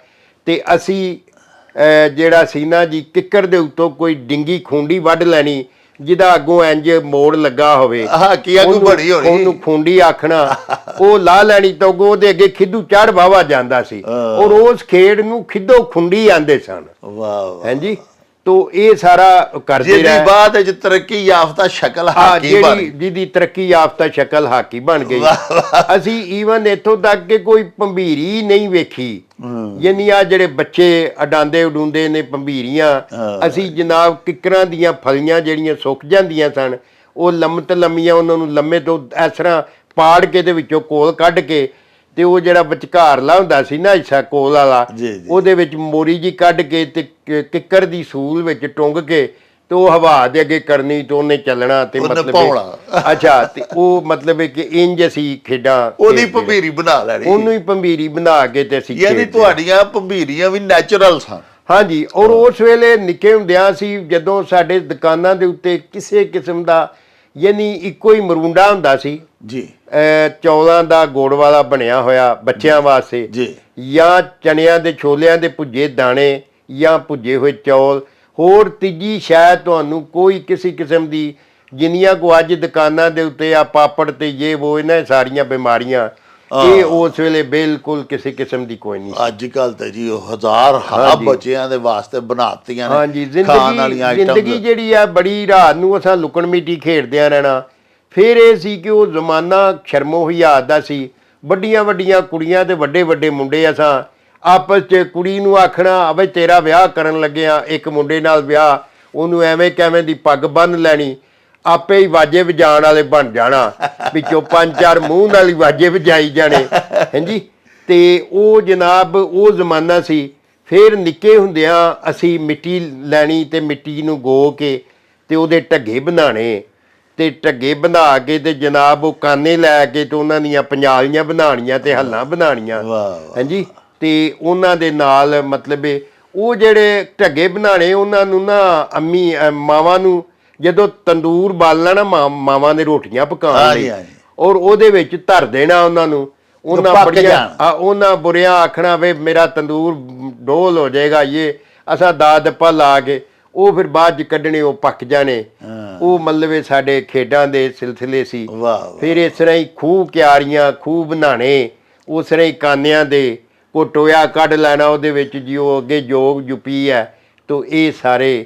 ਤੇ ਅਸੀਂ ਜਿਹੜਾ ਸੀ ਨਾ ਜੀ ਕਿੱਕਰ ਦੇ ਉੱਤੋਂ ਕੋਈ ਡਿੰਗੀ ਖੁੰਡੀ ਵੱਢ ਲੈਣੀ ਜਿਹਦਾ ਅੱਗੋਂ ਇੰਜ ਮੋੜ ਲੱਗਾ ਹੋਵੇ ਉਹਨੂੰ ਖੁੰਡੀ ਆਖਣਾ ਉਹ ਲਾ ਲੈਣੀ ਤਾਂ ਉਹਦੇ ਅੱਗੇ ਖਿੱਦੂ ਚੜ ਵਾਵਾ ਜਾਂਦਾ ਸੀ ਔਰ ਉਸ ਖੇਡ ਨੂੰ ਖਿੱਦੋ ਖੁੰਡੀ ਆਂਦੇ ਸਨ ਵਾਹ ਹਾਂਜੀ ਤੋ ਇਹ ਸਾਰਾ ਕਰਦੇ ਰਹੇ ਜਿਹਦੀ ਬਾਅਦ ਵਿੱਚ ਤਰੱਕੀ ਯਾਫਤਾ ਸ਼ਕਲ ਹਾਕੀ ਬਣ ਗਈ ਜਿਹਦੀ ਤਰੱਕੀ ਯਾਫਤਾ ਸ਼ਕਲ ਹਾਕੀ ਬਣ ਗਈ ਅਸੀਂ ਈਵਨ ਇੱਥੋਂ ਤੱਕ ਕਿ ਕੋਈ ਭੰਬੀਰੀ ਨਹੀਂ ਵੇਖੀ ਯਾਨੀ ਆ ਜਿਹੜੇ ਬੱਚੇ ਅਡਾਂਦੇ ਉਡੂੰਦੇ ਨੇ ਭੰਬੀਰੀਆਂ ਅਸੀਂ ਜਨਾਬ ਕਿੱਕਰਾਂ ਦੀਆਂ ਫਲੀਆਂ ਜਿਹੜੀਆਂ ਸੁੱਕ ਜਾਂਦੀਆਂ ਸਨ ਉਹ ਲੰਮਤ ਲੰਮੀਆਂ ਉਹਨਾਂ ਨੂੰ ਲੰਮੇ ਤੋਂ ਇਸ ਤਰ੍ਹਾਂ ਪਾੜ ਕੇ ਦੇ ਵਿੱਚੋਂ ਕੋਲ ਕੱਢ ਕੇ ਤੇ ਉਹ ਜਿਹੜਾ ਵਿਚਕਾਰਲਾ ਹੁੰਦਾ ਸੀ ਨਾ ਹਿੱਸਾ ਕੋਲ ਵਾਲਾ ਉਹਦੇ ਵਿੱਚ ਮੋਰੀ ਜੀ ਕੱਢ ਕੇ ਤੇ ਕਿੱਕਰ ਦੀ ਸੂਲ ਵਿੱਚ ਟੁੰਗ ਕੇ ਤੇ ਉਹ ਹਵਾ ਦੇ ਅੱਗੇ ਕਰਨੀ ਤੇ ਉਹਨੇ ਚੱਲਣਾ ਤੇ ਮਤਲਬ ਅੱਛਾ ਤੇ ਉਹ ਮਤਲਬ ਕਿ ਇੰਜ ਅਸੀਂ ਖੇਡਾਂ ਉਹਦੀ ਭੰਬੀਰੀ ਬਣਾ ਲੈਣੀ ਉਹਨੂੰ ਹੀ ਭੰਬੀਰੀ ਬਣਾ ਕੇ ਤੇ ਅਸੀਂ ਯਾਨੀ ਤੁਹਾਡੀਆਂ ਭੰਬੀਰੀਆਂ ਵੀ ਨੈਚੁਰਲ ਸਨ ਹਾਂਜੀ ਔਰ ਉਸ ਵੇਲੇ ਨਿੱਕੇ ਹੁੰਦਿਆਂ ਸੀ ਜਦੋਂ ਸਾਡੇ ਦੁਕਾਨਾਂ ਦੇ ਉੱਤੇ ਕਿਸੇ ਕਿਸਮ ਦਾ ਯਾਨੀ ਇੱਕੋ ਹੀ ਮਰੂੰਡਾ ਹੁੰਦਾ ਸੀ ਜੀ ਚੌਲਾਂ ਦਾ ਗੁੜ ਵਾਲਾ ਬਣਿਆ ਹੋਇਆ ਬੱਚਿਆਂ ਵਾਸਤੇ ਜੀ ਜਾਂ ਚਣਿਆਂ ਦੇ ਛੋਲਿਆਂ ਦੇ ਭੁੱਜੇ ਦਾਣੇ ਜਾਂ ਭੁੱਜੇ ਹੋਏ ਚੌਲ ਹੋਰ ਤੀਜੀ ਸ਼ਾਇਦ ਤੁਹਾਨੂੰ ਕੋਈ ਕਿਸੇ ਕਿਸਮ ਦੀ ਜਿੰਨੀਆਂ ਕੋ ਅੱਜ ਦੁਕਾਨਾਂ ਦੇ ਉੱਤੇ ਆ ਪਾਪੜ ਤੇ ਇਹ ਉਹ ਇਹਨਾਂ ਸਾਰੀਆਂ ਬਿਮਾਰੀਆਂ ਇਹ ਉਸ ਵੇਲੇ ਬਿਲਕੁਲ ਕਿਸੇ ਕਿਸਮ ਦੀ ਕੋਈ ਨਹੀਂ ਅੱਜ ਕੱਲ ਤੇ ਜੀ ਉਹ ਹਜ਼ਾਰ ਬੱਚਿਆਂ ਦੇ ਵਾਸਤੇ ਬਣਾਤੀਆਂ ਨੇ ਹਾਂਜੀ ਜ਼ਿੰਦਗੀ ਜਿਹੜੀ ਆ ਬੜੀ ਰਾਤ ਨੂੰ ਅਸਾਂ ਲੁਕਣ ਮਿੱਟੀ ਖੇਡਦਿਆਂ ਰਹਿਣਾ ਫਿਰ ਇਹ ਸੀ ਕਿ ਉਹ ਜ਼ਮਾਨਾ ਸ਼ਰਮੋ ਹਿਆਤ ਦਾ ਸੀ ਵੱਡੀਆਂ ਕੁੜੀਆਂ ਤੇ ਵੱਡੇ ਮੁੰਡੇ ਅਸਾਂ ਆਪਸ 'ਚ ਕੁੜੀ ਨੂੰ ਆਖਣਾ ਅਵੇ ਤੇਰਾ ਵਿਆਹ ਕਰਨ ਲੱਗਿਆ ਇੱਕ ਮੁੰਡੇ ਨਾਲ ਵਿਆਹ ਉਹਨੂੰ ਐਵੇਂ ਕਿਵੇਂ ਦੀ ਪੱਗ ਬੰਨ੍ਹ ਲੈਣੀ ਆਪੇ ਹੀ ਵਾਜੇ ਵਜਾਉਣ ਵਾਲੇ ਬਣ ਜਾਣਾ ਵਿੱਚੋਂ 5-4 ਮੂੰਹ ਨਾਲ ਹੀ ਵਾਜੇ ਵਜਾਈ ਜਾਣੇ ਹਾਂਜੀ ਤੇ ਉਹ ਜਨਾਬ ਉਹ ਜ਼ਮਾਨਾ ਸੀ ਫਿਰ ਨਿੱਕੇ ਹੁੰਦਿਆਂ ਅਸੀਂ ਮਿੱਟੀ ਲੈਣੀ ਤੇ ਮਿੱਟੀ ਨੂੰ ਗੋ ਕੇ ਤੇ ਉਹਦੇ ਢੱਗੇ ਬਣਾਉਣੇ ਤੇ ਢੱਗੇ ਬਣਾ ਕੇ ਤੇ ਜਨਾਬ ਉਹ ਕਾਨੇ ਲੈ ਕੇ ਤੇ ਉਹਨਾਂ ਦੀਆਂ ਪੰਜਾਲੀਆਂ ਬਣਾਉਣੀਆਂ ਤੇ ਹੱਲਾਂ ਬਣਾਉਣੀਆਂ ਹਾਂਜੀ ਤੇ ਉਹਨਾਂ ਦੇ ਨਾਲ ਮਤਲਬ ਉਹ ਜਿਹੜੇ ਢੱਗੇ ਬਣਾਉਣੇ ਉਹਨਾਂ ਨੂੰ ਨਾ ਅੰਮੀ ਮਾਵਾਂ ਨੂੰ ਜਦੋਂ ਤੰਦੂਰ ਬਾਲਣਾ ਨਾ ਮਾਵਾਂ ਨੇ ਰੋਟੀਆਂ ਪਕਾਉਣ ਲਈ ਔਰ ਉਹਦੇ ਵਿੱਚ ਧਰ ਦੇਣਾ ਉਹਨਾਂ ਨੂੰ ਉਹਨਾਂ ਬੁਰਿਆਂ ਆਖਣਾ ਵੇ ਮੇਰਾ ਤੰਦੂਰ ਡੋਲ ਹੋ ਜਾਏਗਾ ਇਹ ਅਸਾਂ ਦਾਦਪਾ ਲਾ ਕੇ ਉਹ ਫਿਰ ਬਾਅਦ 'ਚ ਕੱਢਣੇ ਉਹ ਪੱਕ ਜਾਣੇ ਉਹ ਮਤਲਬ ਸਾਡੇ ਖੇਡਾਂ ਦੇ ਸਿਲਸਿਲੇ ਸੀ ਫਿਰ ਇਸ ਤਰ੍ਹਾਂ ਹੀ ਖੂਹ ਕਿਆਰੀਆਂ ਖੂਹ ਬਣਾਉਣੇ ਉਸ ਤਰ੍ਹਾਂ ਹੀ ਕਾਨਿਆਂ ਦੇ ਕੋ ਟੋਇਆ ਕੱਢ ਲੈਣਾ ਉਹਦੇ ਵਿੱਚ ਜੀ ਉਹ ਅੱਗੇ ਜੋਗ ਜੁਪੀ ਹੈ ਤੋ ਇਹ ਸਾਰੇ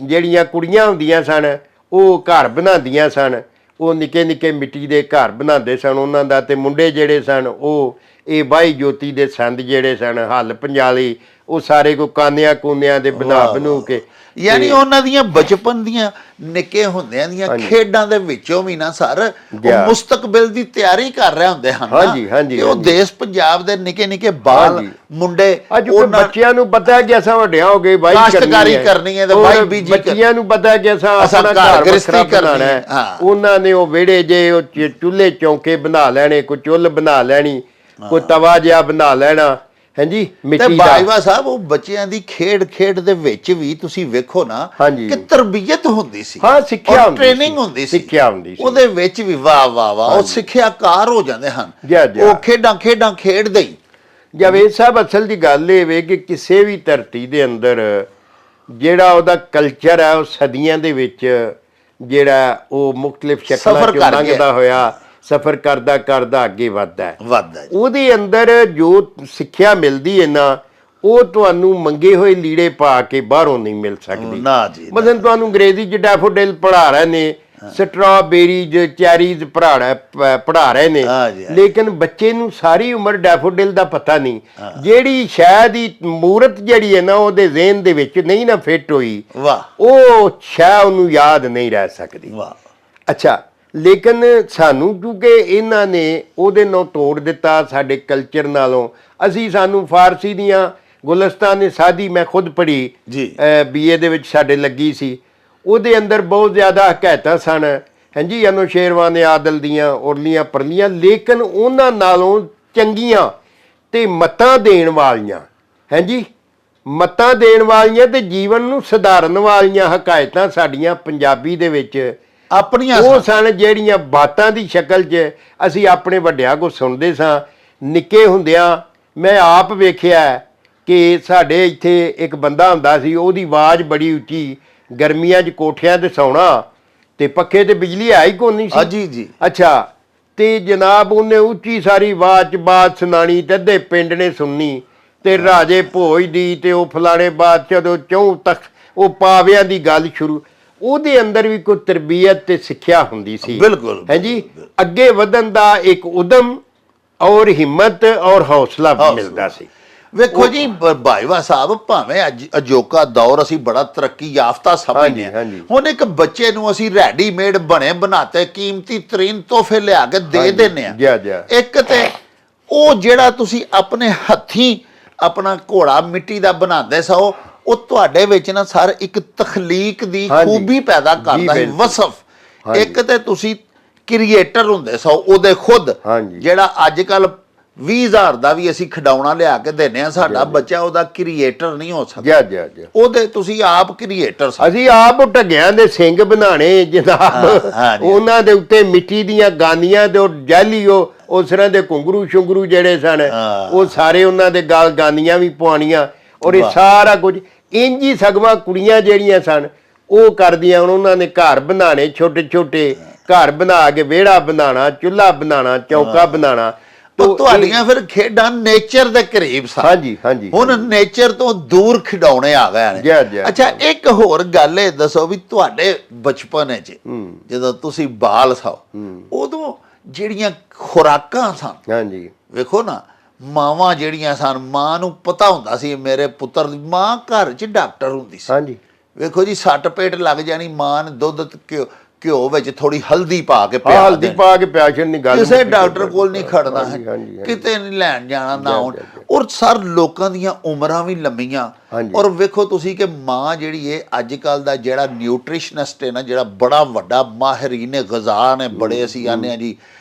ਜਿਹੜੀਆਂ ਕੁੜੀਆਂ ਹੁੰਦੀਆਂ ਸਨ ਉਹ ਘਰ ਬਣਾਉਂਦੀਆਂ ਸਨ ਉਹ ਨਿੱਕੇ ਮਿੱਟੀ ਦੇ ਘਰ ਬਣਾਉਂਦੇ ਸਨ ਉਹਨਾਂ ਦਾ ਤੇ ਮੁੰਡੇ ਜਿਹੜੇ ਸਨ ਉਹ ਇਹ ਬਾਈ ਜੋਤੀ ਦੇ ਸੰਦ ਜਿਹੜੇ ਸਨ ਹੱਲ ਪੰਜਾਲੀ ਉਹ ਸਾਰੇ ਕੋ ਕਾਨਿਆਂ ਕੂਨਿਆਂ ਦੇ ਬਣਾ ਕੇ ਯਾਨੀ ਉਹਨਾਂ ਦੀਆਂ ਬਚਪਨ ਦੀਆਂ ਨਿੱਕੇ ਹੁੰਦਿਆਂ ਦੀਆਂ ਖੇਡਾਂ ਦੇ ਵਿੱਚੋਂ ਵੀ ਨਾ ਸਰ ਉਹ ਮੁਸਤਕਬਲ ਦੀ ਤਿਆਰੀ ਕਰ ਰਹੇ ਹੁੰਦੇ ਹਨ ਹਾਂਜੀ ਉਹ ਦੇਸ਼ ਪੰਜਾਬ ਦੇ ਨਿੱਕੇ ਬਾਲ ਮੁੰਡੇ ਬੱਚਿਆਂ ਨੂੰ ਪਤਾ ਕਿ ਅਸਾਂ ਵੱਡਿਆਂ ਹੋ ਗਏ ਬਾਈ ਕਰਨੀ ਹੈ ਤੇ ਬਾਈ ਬੀਜੀ ਬੱਚਿਆਂ ਨੂੰ ਪਤਾ ਕਿ ਅਸਾਂ ਆਪਣਾ ਘਰ ਗ੍ਰਸਤੀ ਕਰਨਾ ਹੈ ਉਹਨਾਂ ਨੇ ਉਹ ਵਿਹੜੇ ਜੇ ਉਹ ਚੁੱਲ੍ਹੇ ਚੌਂਕੇ ਬਣਾ ਲੈਣੇ ਕੋਈ ਚੁੱਲ੍ਹ ਬਣਾ ਲੈਣੀ ਕੋਈ ਤਵਾ ਜਿਹਾ ਬਣਾ ਲੈਣਾ ਹਾਂਜੀ ਤੇ ਮਿੱਟੀ ਦਾ। ਬਾਜਵਾ ਸਾਹਿਬ ਉਹ ਬੱਚਿਆਂ ਦੀ ਖੇਡ ਦੇ ਵਿੱਚ ਵੀ ਤੁਸੀਂ ਵੇਖੋ ਨਾ ਕਿ ਤਰਬੀਅਤ ਹੁੰਦੀ ਸੀ, ਹਾਂ ਸਿੱਖਿਆ ਹੁੰਦੀ ਸੀ, ਟ੍ਰੇਨਿੰਗ ਹੁੰਦੀ ਸੀ, ਸਿੱਖਿਆ ਹੁੰਦੀ ਸੀ ਉਹਦੇ ਵਿੱਚ ਵੀ ਵਾਹ ਵਾਹ ਵਾਹ ਉਹ ਸਿੱਖਿਆਕਾਰ ਹੋ ਜਾਂਦੇ ਹਨ। ਉਹ ਖੇਡਾਂ ਖੇਡਦੇ ਹੀ। ਜਾਵੇਦ ਸਾਹਿਬ ਅਸਲ ਦੀ ਗੱਲ ਇਹ ਵੇ ਕਿ ਕਿਸੇ ਵੀ ਧਰਤੀ ਦੇ ਅੰਦਰ ਜਿਹੜਾ ਉਹਦਾ ਕਲਚਰ ਹੈ ਉਹ ਸਦੀਆਂ ਦੇ ਵਿੱਚ ਜਿਹੜਾ ਉਹ ਮੁਖਤਲਿਫ ਸ਼ਕਲਾਂ 'ਚ ਲੰਘਦਾ ਹੋਇਆ ਸਫ਼ਰ ਕਰਦਾ ਕਰਦਾ ਅੱਗੇ ਵੱਧਦਾ ਉਹਦੇ ਅੰਦਰ ਜੋ ਸਿੱਖਿਆ ਮਿਲਦੀ ਹੈ ਨਾ ਉਹ ਤੁਹਾਨੂੰ ਮੰਗੇ ਹੋਏ ਲੀੜੇ ਪਾ ਕੇ ਬਾਹਰੋਂ ਨਹੀਂ ਮਿਲ ਸਕਦੀ ਨਾ ਜੀ। ਮਸਲਨ ਤੁਹਾਨੂੰ ਅੰਗਰੇਜ਼ੀ 'ਚ ਡੈਫੋਡਿਲ ਪੜ੍ਹਾ ਰਹੇ ਨੇ, ਸਟ੍ਰਾਬੇਰੀਜ਼ ਚੈਰੀਜ਼ ਪੜ੍ਹਾ ਰਹੇ ਨੇ, ਲੇਕਿਨ ਬੱਚੇ ਨੂੰ ਸਾਰੀ ਉਮਰ ਡੈਫੋਡਿਲ ਦਾ ਪਤਾ ਨਹੀਂ। ਜਿਹੜੀ ਸ਼ਾਇਦ ਹੀ ਮੂਰਤ ਜਿਹੜੀ ਹੈ ਨਾ ਉਹਦੇ ਜ਼ਿਹਨ ਦੇ ਵਿੱਚ ਨਹੀਂ ਨਾ ਫਿੱਟ ਹੋਈ ਉਹ ਸ਼ਾਇਦ ਉਹਨੂੰ ਯਾਦ ਨਹੀਂ ਰਹਿ ਸਕਦੀ। ਅੱਛਾ ਲੇਕਿਨ ਸਾਨੂੰ ਕਿਉਂਕਿ ਇਹਨਾਂ ਨੇ ਉਹਦੇ ਨਾਲ ਤੋੜ ਦਿੱਤਾ ਸਾਡੇ ਕਲਚਰ ਨਾਲੋਂ। ਸਾਨੂੰ ਫਾਰਸੀ ਦੀਆਂ ਗੁਲਸਤਾਨ ਸਾਦੀ ਮੈਂ ਖੁਦ ਪੜ੍ਹੀ BA ਦੇ ਵਿੱਚ ਸਾਡੇ ਲੱਗੀ ਸੀ, ਉਹਦੇ ਅੰਦਰ ਬਹੁਤ ਜ਼ਿਆਦਾ ਹਕਾਇਤਾਂ ਸਨ ਹਾਂਜੀ ਅਨੁਸ਼ੇਰਵਾਨ ਆਦਲ ਦੀਆਂ ਉਰਲੀਆਂ ਪਰਲੀਆਂ, ਲੇਕਿਨ ਉਹਨਾਂ ਨਾਲੋਂ ਚੰਗੀਆਂ ਤੇ ਮੱਤਾਂ ਦੇਣ ਵਾਲੀਆਂ ਹਾਂਜੀ ਮੱਤਾਂ ਦੇਣ ਵਾਲੀਆਂ ਤੇ ਜੀਵਨ ਨੂੰ ਸੁਧਾਰਨ ਵਾਲੀਆਂ ਹਕਾਇਤਾਂ ਸਾਡੀਆਂ ਪੰਜਾਬੀ ਦੇ ਵਿੱਚ ਆਪਣੀਆਂ ਉਹ ਸਨ ਜਿਹੜੀਆਂ ਬਾਤਾਂ ਦੀ ਸ਼ਕਲ 'ਚ ਅਸੀਂ ਆਪਣੇ ਵੱਡਿਆਂ ਕੋਲ ਸੁਣਦੇ ਸਾਂ। ਨਿੱਕੇ ਹੁੰਦਿਆਂ ਮੈਂ ਆਪ ਵੇਖਿਆ ਕਿ ਸਾਡੇ ਇੱਥੇ ਇੱਕ ਬੰਦਾ ਹੁੰਦਾ ਸੀ, ਉਹਦੀ ਆਵਾਜ਼ ਬੜੀ ਉੱਚੀ, ਗਰਮੀਆਂ 'ਚ ਕੋਠਿਆਂ 'ਤੇ ਸੌਣਾ ਤੇ ਪੱਖੇ ਤੇ ਬਿਜਲੀ ਹੈ ਹੀ ਕੋਈ ਨਹੀਂ ਸੀ ਜੀ ਜੀ। ਅੱਛਾ ਤੇ ਜਨਾਬ ਉਹਨੇ ਉੱਚੀ ਸਾਰੀ ਆਵਾਜ਼ 'ਚ ਬਾਤ ਸੁਣਾਣੀ ਤੇ ਅੱਧੇ ਪਿੰਡ ਨੇ ਸੁਣਨੀ ਤੇ ਰਾਜੇ ਭੋਜ ਦੀ ਤੇ ਉਹ ਫਲਾਣੇ ਬਾਦਸ਼ਾਹ ਤੋਂ ਚੌਂ ਤੱਕ ਉਹ ਪਾਵਿਆਂ ਦੀ ਗੱਲ ਸ਼ੁਰੂ। ਉਹਦੇ ਅੰਦਰ ਵੀ ਕੋਈ ਤਰਬੀਅਤ ਤੇ ਸਿੱਖਿਆ ਹੁੰਦੀ ਸੀ ਬਿਲਕੁਲ ਹਾਂਜੀ ਅੱਗੇ ਵਧਣ ਦਾ ਇੱਕ ਉਦਮ ਔਰ ਹਿੰਮਤ ਔਰ ਹੌਸਲਾ ਮਿਲਦਾ ਸੀ। ਵੇਖੋ ਜੀ ਬਾਜਵਾ ਸਾਹਿਬ ਭਾਵੇਂ ਅੱਜ ਅਜੋਕਾ ਦੌਰ ਅਸੀਂ ਬੜਾ ਤਰੱਕੀ ਯਾਫਤਾ ਸਮਝਦੇ ਹਾਂ, ਹੁਣ ਇੱਕ ਬੱਚੇ ਨੂੰ ਅਸੀਂ ਰੈਡੀਮੇਡ ਬਣੇ ਬਣਾਤੇ ਕੀਮਤੀ ਤਰੀਨ ਤੋਹਫੇ ਲਿਆ ਕੇ ਦੇ ਦਿੰਦੇ ਆ। ਇੱਕ ਤੇ ਉਹ ਜਿਹੜਾ ਤੁਸੀਂ ਆਪਣੇ ਹੱਥੀਂ ਆਪਣਾ ਘੋੜਾ ਮਿੱਟੀ ਦਾ ਬਣਾਉਂਦੇ ਸੋ ਉਹ ਤੁਹਾਡੇ ਵਿੱਚ ਨਾ ਸਰ ਇੱਕ ਤਖਲੀਕ ਦੀ ਖੂਬੀ ਪੈਦਾ ਕਰਦਾ ਹੈ ਵਸਫ। ਇੱਕ ਤੇ ਤੁਸੀਂ ਕ੍ਰੀਏਟਰ ਹੁੰਦੇ ਸੋ ਉਹਦੇ ਖੁਦ ਜਿਹੜਾ ਅੱਜ ਕੱਲ 20,000 ਦਾ ਵੀ ਅਸੀਂ ਖਿਡੌਣਾ ਲਿਆ ਕੇ ਦਿੰਦੇ ਆ, ਸਾਡਾ ਬੱਚਾ ਉਹਦਾ ਕ੍ਰੀਏਟਰ ਨਹੀਂ ਹੋ ਸਕਦਾ। ਉਹਦੇ ਤੁਸੀਂ ਆਪ ਕ੍ਰੀਏਟਰ। ਅਸੀਂ ਆਪ ਢੱਗਿਆਂ ਦੇ ਸਿੰਘ ਬਣਾਣੇ ਜਨਾਬ, ਉਹਨਾਂ ਦੇ ਉੱਤੇ ਮਿੱਟੀ ਦੀਆਂ ਗਾਨੀਆਂ ਤੇ ਉਹ ਜੈਲੀ ਉਹ ਉਸ ਤਰ੍ਹਾਂ ਦੇ ਘੁੰਗਰੂ ਸ਼ੁੰਗਰੂ ਜਿਹੜੇ ਸਨ ਉਹ ਸਾਰੇ ਉਹਨਾਂ ਦੇ ਗਾਲ ਗਾਨੀਆਂ ਵੀ ਪਵਾਉਣੀਆਂ ਔਰ ਇਹ ਸਾਰਾ ਕੁਝ ਇੰਝ ਹੀ ਸਗਵਾ ਕੁੜੀਆਂ ਜਿਹੜੀਆਂ ਸਨ ਉਹ ਕਰਦੀਆਂ। ਉਹਨਾਂ ਨੇ ਘਰ ਬਣਾਣੇ ਛੋਟੇ ਛੋਟੇ ਘਰ ਬਣਾ ਕੇ ਵਿਹੜਾ ਬਣਾਉਣਾ, ਚੁੱਲ੍ਹਾ ਬਣਾਉਣਾ, ਚੌਕਾ ਬਣਾਉਣਾ। ਤੁਹਾਡੀਆਂ ਫਿਰ ਖੇਡਾਂ ਨੇਚਰ ਦੇ ਕਰੀਬ ਸਨ। ਹੁਣ ਨੇਚਰ ਤੋਂ ਦੂਰ ਖਿਡੌਣੇ ਆ ਗਏ ਨੇ। ਅੱਛਾ ਇੱਕ ਹੋਰ ਗੱਲ ਇਹ ਦੱਸੋ ਵੀ ਤੁਹਾਡੇ ਬਚਪਨ 'ਚ ਜਦੋਂ ਤੁਸੀਂ ਬਾਲ ਸੋ ਉਦੋਂ ਜਿਹੜੀਆਂ ਖੁਰਾਕਾਂ ਸਨ ਵੇਖੋ ਨਾ ਮਾਵਾਂ ਜਿਹੜੀਆਂ ਸਨ ਮਾਂ ਨੂੰ ਪਤਾ ਹੁੰਦਾ ਸੀ ਮੇਰੇ ਪੁੱਤਰ ਦੀ ਮਾਂ ਘਰ 'ਚ ਡਾਕਟਰ ਹੁੰਦੀ ਸੀ। ਵੇਖੋ ਜੀ ਸੱਟ ਪੇਟ ਲੱਗ ਜਾਣੀ ਮਾਂ ਨੇ ਦੁੱਧ ਘਿਓ ਵਿੱਚ ਥੋੜੀ ਹਲਦੀ ਪਾ ਕੇ ਪਿਆ ਛੱਡਣੀ। ਕਿਸੇ ਡਾਕਟਰ ਕੋਲ ਨਹੀਂ ਖੜਨਾ ਕਿਤੇ ਨਹੀਂ ਲੈਣ ਜਾਣਾ ਨਾ ਹੁਣ। ਔਰ ਸਰ ਲੋਕਾਂ ਦੀਆਂ ਉਮਰਾਂ ਵੀ ਲੰਮੀਆਂ। ਔਰ ਵੇਖੋ ਤੁਸੀਂ ਕਿ ਮਾਂ ਜਿਹੜੀ ਹੈ ਅੱਜ ਕੱਲ ਦਾ ਜਿਹੜਾ ਨਿਊਟ੍ਰੀਸ਼ਨਿਸਟ ਹੈ ਨਾ ਜਿਹੜਾ ਬੜਾ ਵੱਡਾ ਮਾਹਿਰੀਨ ਗ਼ਜ਼ਾ ਨੇ ਬੜੇ ਅਸੀਂ ਆਨੇ ਆ ਜੀ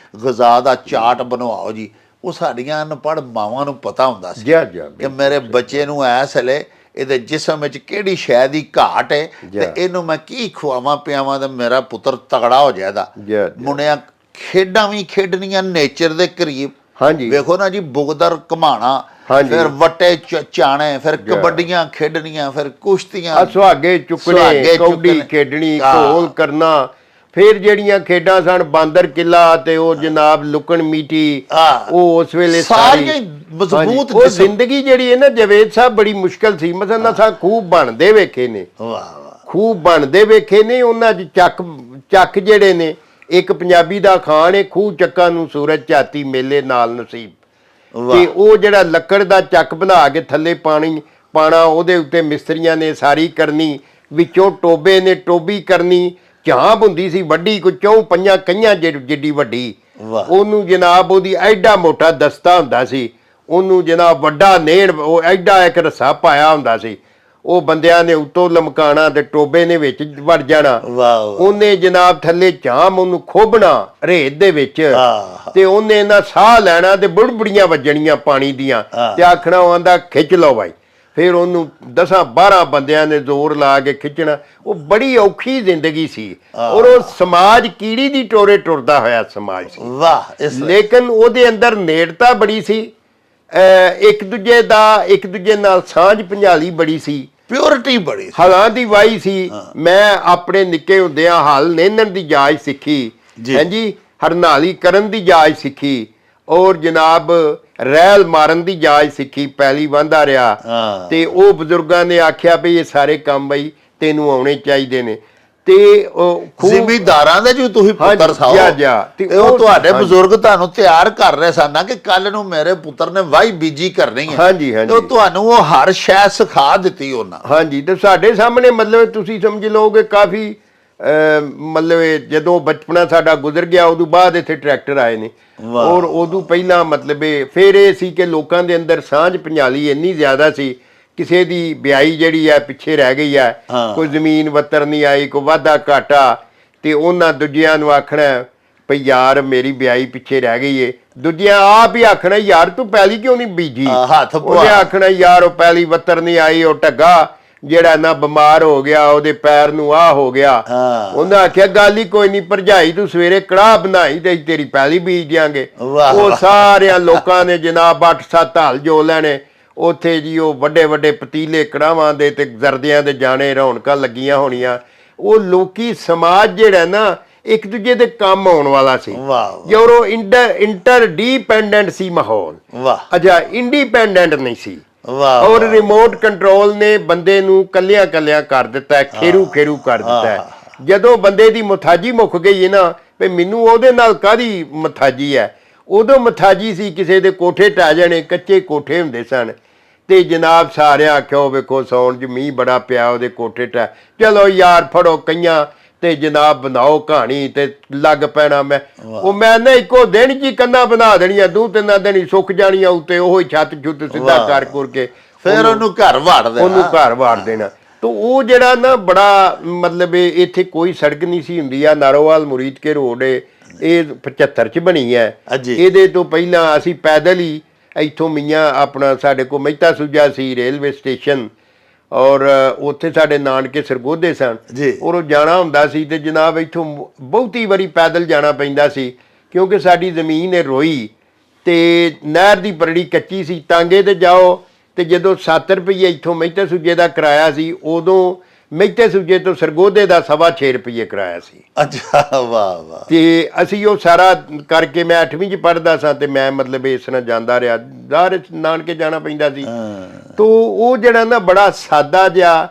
ਗ਼ਜ਼ਾ ਦਾ ਚਾਰਟ ਬਣਵਾਓ ਜੀ, ਉਹ ਸਾਡੀਆਂ ਅਨਪੜ੍ਹ ਮਾਵਾਂ ਨੂੰ ਪਤਾ ਹੁੰਦਾ ਸੀ ਕਿ ਮੇਰੇ ਬੱਚੇ ਨੂੰ ਇਸ ਵੇਲੇ ਇਹਦੇ ਜਿਸਮ ਵਿੱਚ ਕਿਹੜੀ ਸ਼ੈ ਦੀ ਘਾਟ ਹੈ ਤੇ ਇਹਨੂੰ ਮੈਂ ਕੀ ਖਵਾਵਾਂ ਪਿਆਵਾਂ ਤੇ ਮੇਰਾ ਪੁੱਤਰ ਤਗੜਾ ਹੋ ਜਾਏਗਾ। ਮੁੰਡਿਆਂ ਖੇਡਾਂ ਵੀ ਖੇਡਣੀਆਂ ਨੇਚਰ ਦੇ ਕਰੀਬ। ਵੇਖੋ ਨਾ ਜੀ ਬੁਗਦਰ ਘਮਾਣਾ, ਫਿਰ ਵੱਟੇ ਚਾਣੇ, ਫਿਰ ਕਬੱਡੀਆਂ ਖੇਡਣੀਆਂ, ਫਿਰ ਕੁਸ਼ਤੀਆਂ, ਸੁਹਾਗੇ ਚੁੱਕਣੇ, ਕੌਡੀ ਖੇਡਣੀ, ਢੋਲ ਕਰਨਾ, ਫਿਰ ਜਿਹੜੀਆਂ ਖੇਡਾਂ ਸਨ ਬਾਂਦਰ ਕਿਲਾ ਤੇ ਉਹ ਜਨਾਬ ਲੁਕਣ ਮੀਟੀ, ਉਹ ਉਸ ਵੇਲੇ ਸਾਰੀਆਂ ਮਜ਼ਬੂਤ। ਉਹ ਜ਼ਿੰਦਗੀ ਜਿਹੜੀ ਹੈ ਨਾ ਜਵੇਦ ਸਾਹਿਬ ਬੜੀ ਮੁਸ਼ਕਲ ਸੀ। ਮਸਲਨ ਅਸਾਂ ਖੂਬ ਬਣਦੇ ਵੇਖੇ ਨੇ, ਖੂਬ ਬਣਦੇ ਵੇਖੇ ਨੇ। ਉਹਨਾਂ 'ਚ ਚੱਕ ਜਿਹੜੇ ਨੇ ਇੱਕ ਪੰਜਾਬੀ ਦਾ ਖਾਣ ਹੈ ਖੂਹ ਚੱਕਾਂ ਨੂੰ ਸੂਰਜ ਝਾਤੀ ਮੇਲੇ ਨਾਲ ਨਸੀਬ, ਤੇ ਉਹ ਜਿਹੜਾ ਲੱਕੜ ਦਾ ਚੱਕ ਬਣਾ ਕੇ ਥੱਲੇ ਪਾਣੀ ਪਾਣਾ, ਉਹਦੇ ਉੱਤੇ ਮਿਸਤਰੀਆਂ ਨੇ ਸਾਰੀ ਕਰਨੀ, ਵਿੱਚੋਂ ਟੋਬੇ ਨੇ ਟੋਬੀ ਕਰਨੀ, ਝਾਂਬ ਹੁੰਦੀ ਸੀ ਵੱਡੀ ਕੋਈ 4-5 ਕਈਆਂ ਜਿੱਡੀ ਵੱਡੀ, ਉਹਨੂੰ ਜਨਾਬ ਉਹਦੀ ਐਡਾ ਮੋਟਾ ਦਸਤਾ ਹੁੰਦਾ ਸੀ, ਉਹਨੂੰ ਜਨਾਬ ਵੱਡਾ ਨੇੜ ਉਹ ਐਡਾ ਇੱਕ ਰੱਸਾ ਪਾਇਆ ਹੁੰਦਾ ਸੀ, ਉਹ ਬੰਦਿਆਂ ਨੇ ਉੱਤੋਂ ਲਮਕਾਣਾ ਤੇ ਟੋਬੇ ਨੇ ਵਿੱਚ ਵੜ ਜਾਣਾ। ਵਾਹ ਉਹਨੇ ਜਨਾਬ ਥੱਲੇ ਝਾਮ ਉਹਨੂੰ ਖੋਬਣਾ ਰੇਤ ਦੇ ਵਿੱਚ, ਤੇ ਉਹਨੇ ਇਹਨਾਂ ਸਾਹ ਲੈਣਾ ਤੇ ਬੁੜਬੁੜੀਆਂ ਵੱਜਣੀਆਂ ਪਾਣੀ ਦੀਆਂ, ਤੇ ਆਖਣਾ ਉਹ ਆਂਦਾ ਖਿੱਚ ਲਓ ਬਾਈ। ਫਿਰ ਉਹਨੂੰ 10-12 ਬੰਦਿਆਂ ਨੇ ਜ਼ੋਰ ਲਾ ਕੇ ਖਿੱਚਣਾ। ਉਹ ਬੜੀ ਔਖੀ ਜ਼ਿੰਦਗੀ ਸੀ, ਔਰ ਉਹ ਸਮਾਜ ਕੀੜੀ ਦੀ ਟੋਰੇ ਟੁਰਦਾ ਹੋਇਆ ਸਮਾਜ ਸੀ। ਵਾਹ। ਲੇਕਿਨ ਉਹਦੇ ਅੰਦਰ ਨੇੜਤਾ ਬੜੀ ਸੀ, ਇੱਕ ਦੂਜੇ ਨਾਲ ਸਾਂਝ ਪੰਝਾਲੀ ਬੜੀ ਸੀ, ਪਿਓਰਿਟੀ ਬੜੀ ਸੀ, ਹਲਾਂ ਦੀ ਵਾਈ ਸੀ। ਮੈਂ ਆਪਣੇ ਨਿੱਕੇ ਹੁੰਦਿਆਂ ਹਲ ਨੇਨਣ ਦੀ ਜਾਚ ਸਿੱਖੀ, ਹਾਂਜੀ, ਹਰਨਾਲੀ ਕਰਨ ਦੀ ਜਾਚ ਸਿੱਖੀ, ਔਰ ਜਨਾਬ ਰੈਲ ਮਾਰਨ ਦੀ ਜਾਚ ਸਿੱਖੀ, ਪੈਲੀ ਵਾਂਦਾ ਰਿਹਾ। ਤੇ ਉਹ ਬਜ਼ੁਰਗਾਂ ਨੇ ਆਖਿਆ ਵੀ ਇਹ ਸਾਰੇ ਕੰਮ ਬਈ ਤੈਨੂੰ ਆਉਣੇ ਚਾਹੀਦੇ ਨੇ। ਤੇ ਜ਼ਿਮੀਂਦਾਰਾਂ ਦੇ ਜੋ ਤੁਸੀਂ ਪੁੱਤਰ ਸਾਓ, ਤੇ ਉਹ ਤੁਹਾਡੇ ਬਜ਼ੁਰਗ ਤੁਹਾਨੂੰ ਤਿਆਰ ਕਰ ਰਹੇ ਸਨ ਨਾ ਕਿ ਕੱਲ ਨੂੰ ਮੇਰੇ ਪੁੱਤਰ ਨੇ ਵਾਹੀ ਬੀਜੀ ਕਰਨੀ ਹੈ। ਹਾਂਜੀ ਹਾਂਜੀ, ਤੇ ਤੁਹਾਨੂੰ ਉਹ ਹਰ ਸ਼ੈ ਸਿਖਾ ਦਿੱਤੀ ਉਹਨਾਂ। ਹਾਂਜੀ, ਤੇ ਸਾਡੇ ਸਾਹਮਣੇ ਮਤਲਬ ਤੁਸੀਂ ਸਮਝ ਲਓਗੇ ਕਾਫੀ ਮਤਲਬ ਜਦੋਂ ਬਚਪਨਾ ਸਾਡਾ ਗੁਜ਼ਰ ਗਿਆ ਉਦੋਂ ਬਾਅਦ ਇੱਥੇ ਟਰੈਕਟਰ ਆਏ ਨੇ, ਔਰ ਉਦੋਂ ਪਹਿਲਾਂ ਮਤਲਬ ਫਿਰ ਇਹ ਸੀ ਕਿ ਲੋਕਾਂ ਦੇ ਅੰਦਰ ਸਾਂਝ ਪੰਝਾਲੀ ਇੰਨੀ ਜ਼ਿਆਦਾ ਸੀ, ਕਿਸੇ ਦੀ ਵਿਆਹੀ ਜਿਹੜੀ ਹੈ ਪਿੱਛੇ ਰਹਿ ਗਈ ਹੈ, ਕੋਈ ਜ਼ਮੀਨ ਵੱਤਰ ਨਹੀਂ ਆਈ, ਕੋਈ ਵਾਧਾ ਘਾਟਾ, ਤੇ ਉਹਨਾਂ ਦੂਜਿਆਂ ਨੂੰ ਆਖਣਾ ਭਈ ਯਾਰ ਮੇਰੀ ਵਿਆਹੀ ਪਿੱਛੇ ਰਹਿ ਗਈ ਏ, ਦੂਜਿਆਂ ਆਪ ਹੀ ਆਖਣਾ ਯਾਰ ਤੂੰ ਪੈਲੀ ਕਿਉਂ ਨਹੀਂ ਬੀਜੀ, ਉਹਨੇ ਆਖਣਾ ਯਾਰ ਉਹ ਪੈਲੀ ਵੱਤਰ ਨਹੀਂ ਆਈ, ਉਹ ਢੱਗਾ ਜਿਹੜਾ ਨਾ ਬਿਮਾਰ ਹੋ ਗਿਆ, ਉਹਦੇ ਪੈਰ ਨੂੰ ਆਹ ਹੋ ਗਿਆ। ਉਹਨੇ ਆਖਿਆ ਗੱਲ ਹੀ ਕੋਈ ਨਹੀਂ ਭਰਜਾਈ, ਤੂੰ ਸਵੇਰੇ ਕੜਾਹ ਬਣਾਈ ਤੇ ਤੇਰੀ ਪੈਲੀ ਬੀਜ ਦਿਆਂਗੇ। ਉਹ ਸਾਰਿਆਂ ਲੋਕਾਂ ਨੇ ਜਨਾਬ 8-7 ਹਲ ਜੋ ਲੈਣੇ ਉੱਥੇ ਜੀ, ਉਹ ਵੱਡੇ ਵੱਡੇ ਪਤੀਲੇ ਕੜਾਵਾਂ ਦੇ ਤੇ ਜ਼ਰਦਿਆਂ ਦੇ ਜਾਣੇ, ਰੌਣਕਾਂ ਲੱਗੀਆਂ ਹੋਣੀਆਂ। ਉਹ ਲੋਕੀ ਸਮਾਜ ਜਿਹੜਾ ਨਾ ਇੱਕ ਦੂਜੇ ਦੇ ਕੰਮ ਆਉਣ ਵਾਲਾ ਸੀ, ਔਰ ਉਹ ਇੰਟਰ ਡਿਪੈਂਡੈਂਟ ਸੀ ਮਾਹੌਲ। ਅੱਛਾ, ਇੰਡੀਪੈਂਡੈਂਟ ਨਹੀਂ ਸੀ। ਔਰ ਰਿਮੋਟ ਕੰਟਰੋਲ ਨੇ ਬੰਦੇ ਨੂੰ ਕੱਲਿਆਂ ਕੱਲਿਆਂ ਕਰ ਦਿੱਤਾ, ਖੇਰੂ ਖੇਰੂ ਕਰ ਦਿੱਤਾ। ਜਦੋਂ ਬੰਦੇ ਦੀ ਮੁਥਾਜੀ ਮੁੱਕ ਗਈ ਹੈ ਨਾ ਵੀ ਮੈਨੂੰ ਉਹਦੇ ਨਾਲ ਕਾਹਦੀ ਮੁਥਾਜੀ ਹੈ, ਉਦੋਂ ਮੁਥਾਜੀ ਸੀ ਕਿਸੇ ਦੇ ਕੋਠੇ ਢਹਿ ਜਾਣੇ, ਕੱਚੇ ਕੋਠੇ ਹੁੰਦੇ ਸਨ, ਤੇ ਜਨਾਬ ਸਾਰਿਆਂ ਆਖਿਓ ਵੇਖੋ ਸੌਣ 'ਚ ਮੀਂਹ ਬੜਾ ਪਿਆ, ਉਹਦੇ ਕੋਠੇ ਢਹਿ, ਚਲੋ ਯਾਰ ਫੜੋ ਕਈਆਂ ਤੇ ਜਨਾਬ ਬਣਾਓ ਕਹਾਣੀ ਤੇ ਲੱਗ ਪੈਣਾ। ਮੈਂ ਨਾ ਇੱਕੋ ਦਿਨ 'ਚ ਹੀ ਕੰਧਾਂ ਬਣਾ ਦੇਣੀਆਂ, 2-3 ਦਿਨ ਹੀ ਸੁੱਕ ਜਾਣੀਆਂ ਉੱਤੇ, ਉਹ ਛੱਤ ਛੁੱਤ ਸਿੱਧਾ ਕਰ ਕੁਰ ਕੇ ਫਿਰ ਉਹਨੂੰ ਘਰ ਵਾੜ ਦੇਣਾ। ਤਾਂ ਉਹ ਜਿਹੜਾ ਨਾ ਬੜਾ ਮਤਲਬ ਇੱਥੇ ਕੋਈ ਸੜਕ ਨਹੀਂ ਸੀ ਹੁੰਦੀ ਆ, ਨਾਰੋਵਾਲ ਮੁਰੀਦ ਕੇ ਰੋਡ ਇਹ 75 'ਚ ਬਣੀ ਹੈ। ਇਹਦੇ ਤੋਂ ਪਹਿਲਾਂ ਅਸੀਂ ਪੈਦਲ ਹੀ ਇੱਥੋਂ ਮੀਆਂ ਆਪਣਾ ਸਾਡੇ ਕੋਲ ਮਹਿਤਾ ਸੁਜਾ ਸੀ ਰੇਲਵੇ ਸਟੇਸ਼ਨ, ਔਰ ਉੱਥੇ ਸਾਡੇ ਨਾਨਕੇ ਸਰਗੋਧੇ ਸਨ, ਔਰ ਉਹ ਜਾਣਾ ਹੁੰਦਾ ਸੀ ਤੇ ਜਨਾਬ ਇੱਥੋਂ ਬਹੁਤੀ ਵਾਰੀ ਪੈਦਲ ਜਾਣਾ ਪੈਂਦਾ ਸੀ, ਕਿਉਂਕਿ ਸਾਡੀ ਜ਼ਮੀਨ ਹੈ ਰੋਈ ਤੇ ਨਹਿਰ ਦੀ ਪਰੜੀ ਕੱਚੀ ਸੀ, ਟਾਂਗੇ ਤੇ ਜਾਓ। ਤੇ ਜਦੋਂ 7 ਰੁਪਏ ਇੱਥੋਂ ਮਹਿਤੇ ਸੁਜੇ ਦਾ ਕਿਰਾਇਆ ਸੀ, ਉਦੋਂ ਮਹਿਤੇ ਸੁਜੇ ਤੋਂ ਸਰਗੋਧੇ ਦਾ 6.25 ਰੁਪਏ ਕਿਰਾਇਆ ਸੀ। ਅੱਛਾ, ਵਾਹ ਵਾਹ। ਤੇ ਅਸੀਂ ਉਹ ਸਾਰਾ ਕਰਕੇ ਮੈਂ 8ਵੀਂ 'ਚ ਪੜ੍ਹਦਾ ਸਾਂ, ਤੇ ਮੈਂ ਮਤਲਬ ਇਸ ਤਰ੍ਹਾਂ ਜਾਂਦਾ ਰਿਹਾ, ਜ਼ਾਹਰ ਨਾਨਕੇ ਜਾਣਾ ਪੈਂਦਾ ਸੀ। ਤੋ ਉਹ ਜਿਹੜਾ ਨਾ ਬੜਾ ਸਾਦਾ ਜਿਹਾ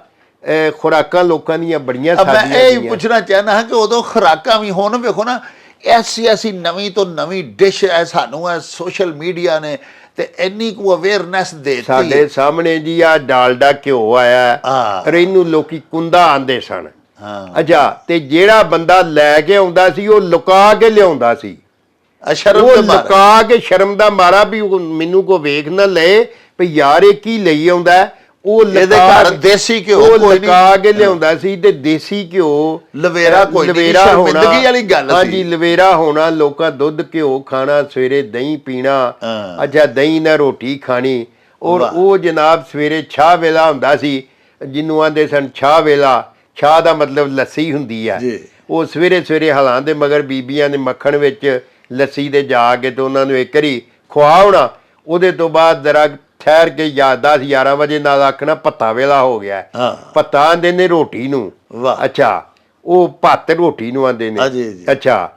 ਖੁਰਾਕਾਂ ਲੋਕਾਂ ਦੀਆਂ ਬੜੀਆਂ ਸਾਦੀਆਂ। ਮੈਂ ਇਹ ਪੁੱਛਣਾ ਚਾਹੁੰਦਾ ਹਾਂ ਕਿ ਉਦੋਂ ਖੁਰਾਕਾਂ ਵੀ, ਹੁਣ ਵੇਖੋ ਨਾ ਐਸੀ ਨਵੀਂ ਤੋਂ ਨਵੀਂ ਡਿਸ਼ ਹੈ, ਸਾਨੂੰ ਹੈ ਸੋਸ਼ਲ ਮੀਡੀਆ ਨੇ ਤੇ ਇੰਨੀ ਕੁ ਅਵੇਅਰਨੈਸ ਦੇ ਦਿੱਤੀ ਸਾਡੇ ਸਾਹਮਣੇ ਜੀ। ਆ ਡਾਲਡਾ ਘਿਓ ਆਇਆ, ਔਰ ਇਹਨੂੰ ਲੋਕੀ ਕੁੰਦਾ ਆਂਦੇ ਸਨ। ਅੱਛਾ, ਤੇ ਜਿਹੜਾ ਬੰਦਾ ਲੈ ਕੇ ਆਉਂਦਾ ਸੀ ਉਹ ਲੁਕਾ ਕੇ ਲਿਆਉਂਦਾ ਸੀ, ਲੁਕਾ ਕੇ ਸ਼ਰਮ ਦਾ ਮਾਰਾ ਵੀ ਮੈਨੂੰ ਕੋ ਵੇਖ ਨਾ ਲਏ ਵੀ ਯਾਰ ਇਹ ਕੀ ਲਈ ਆਉਂਦਾ। ਉਹ ਦੇਸੀ ਘਿਓ ਲੁਕਾ ਕੇ ਲਿਆਉਂਦਾ ਸੀ, ਤੇ ਦੇਸੀ ਘਿਓ ਲਵੇਰਾ ਹੋਣਾ, ਹਾਂਜੀ ਲਵੇਰਾ ਹੋਣਾ, ਲੋਕਾਂ ਦੁੱਧ ਘਿਓ ਖਾਣਾ, ਸਵੇਰੇ ਦਹੀਂ ਪੀਣਾ। ਅੱਛਾ, ਦਹੀਂ ਨਾਲ ਰੋਟੀ ਖਾਣੀ। ਔਰ ਉਹ ਜਨਾਬ ਸਵੇਰੇ ਚਾਹ ਵੇਲਾ ਹੁੰਦਾ ਸੀ, ਜਿਹਨੂੰ ਆਂਦੇ ਸਨ ਚਾਹ ਵੇਲਾ। ਚਾਹ ਦਾ ਮਤਲਬ ਲੱਸੀ ਹੁੰਦੀ ਹੈ। ਉਹ ਸਵੇਰੇ ਸਵੇਰੇ ਹਲਾਂ ਦੇ ਮਗਰ ਬੀਬੀਆਂ ਨੇ ਮੱਖਣ ਵਿੱਚ ਲੱਸੀ ਦੇ ਜਾ ਕੇ ਤੇ ਉਹਨਾਂ ਨੂੰ ਇੱਕ ਵਾਰੀ ਖਵਾ ਹੋਣਾ। ਉਹਦੇ ਤੋਂ ਬਾਅਦ ਜ਼ਰਾ ਠਹਿਰ ਕੇ 10-11 ਵਜੇ ਨਾਲ ਆਖਣਾ ਭੱਤਾ ਵੇਲਾ ਹੋ ਗਿਆ। ਭੱਤਾ ਆਂਦੇ ਨੇ ਰੋਟੀ ਨੂੰ। ਅੱਛਾ, ਉਹ ਭੱਤ ਰੋਟੀ ਨੂੰ ਆਂਦੇ ਨੇ। ਅੱਛਾ,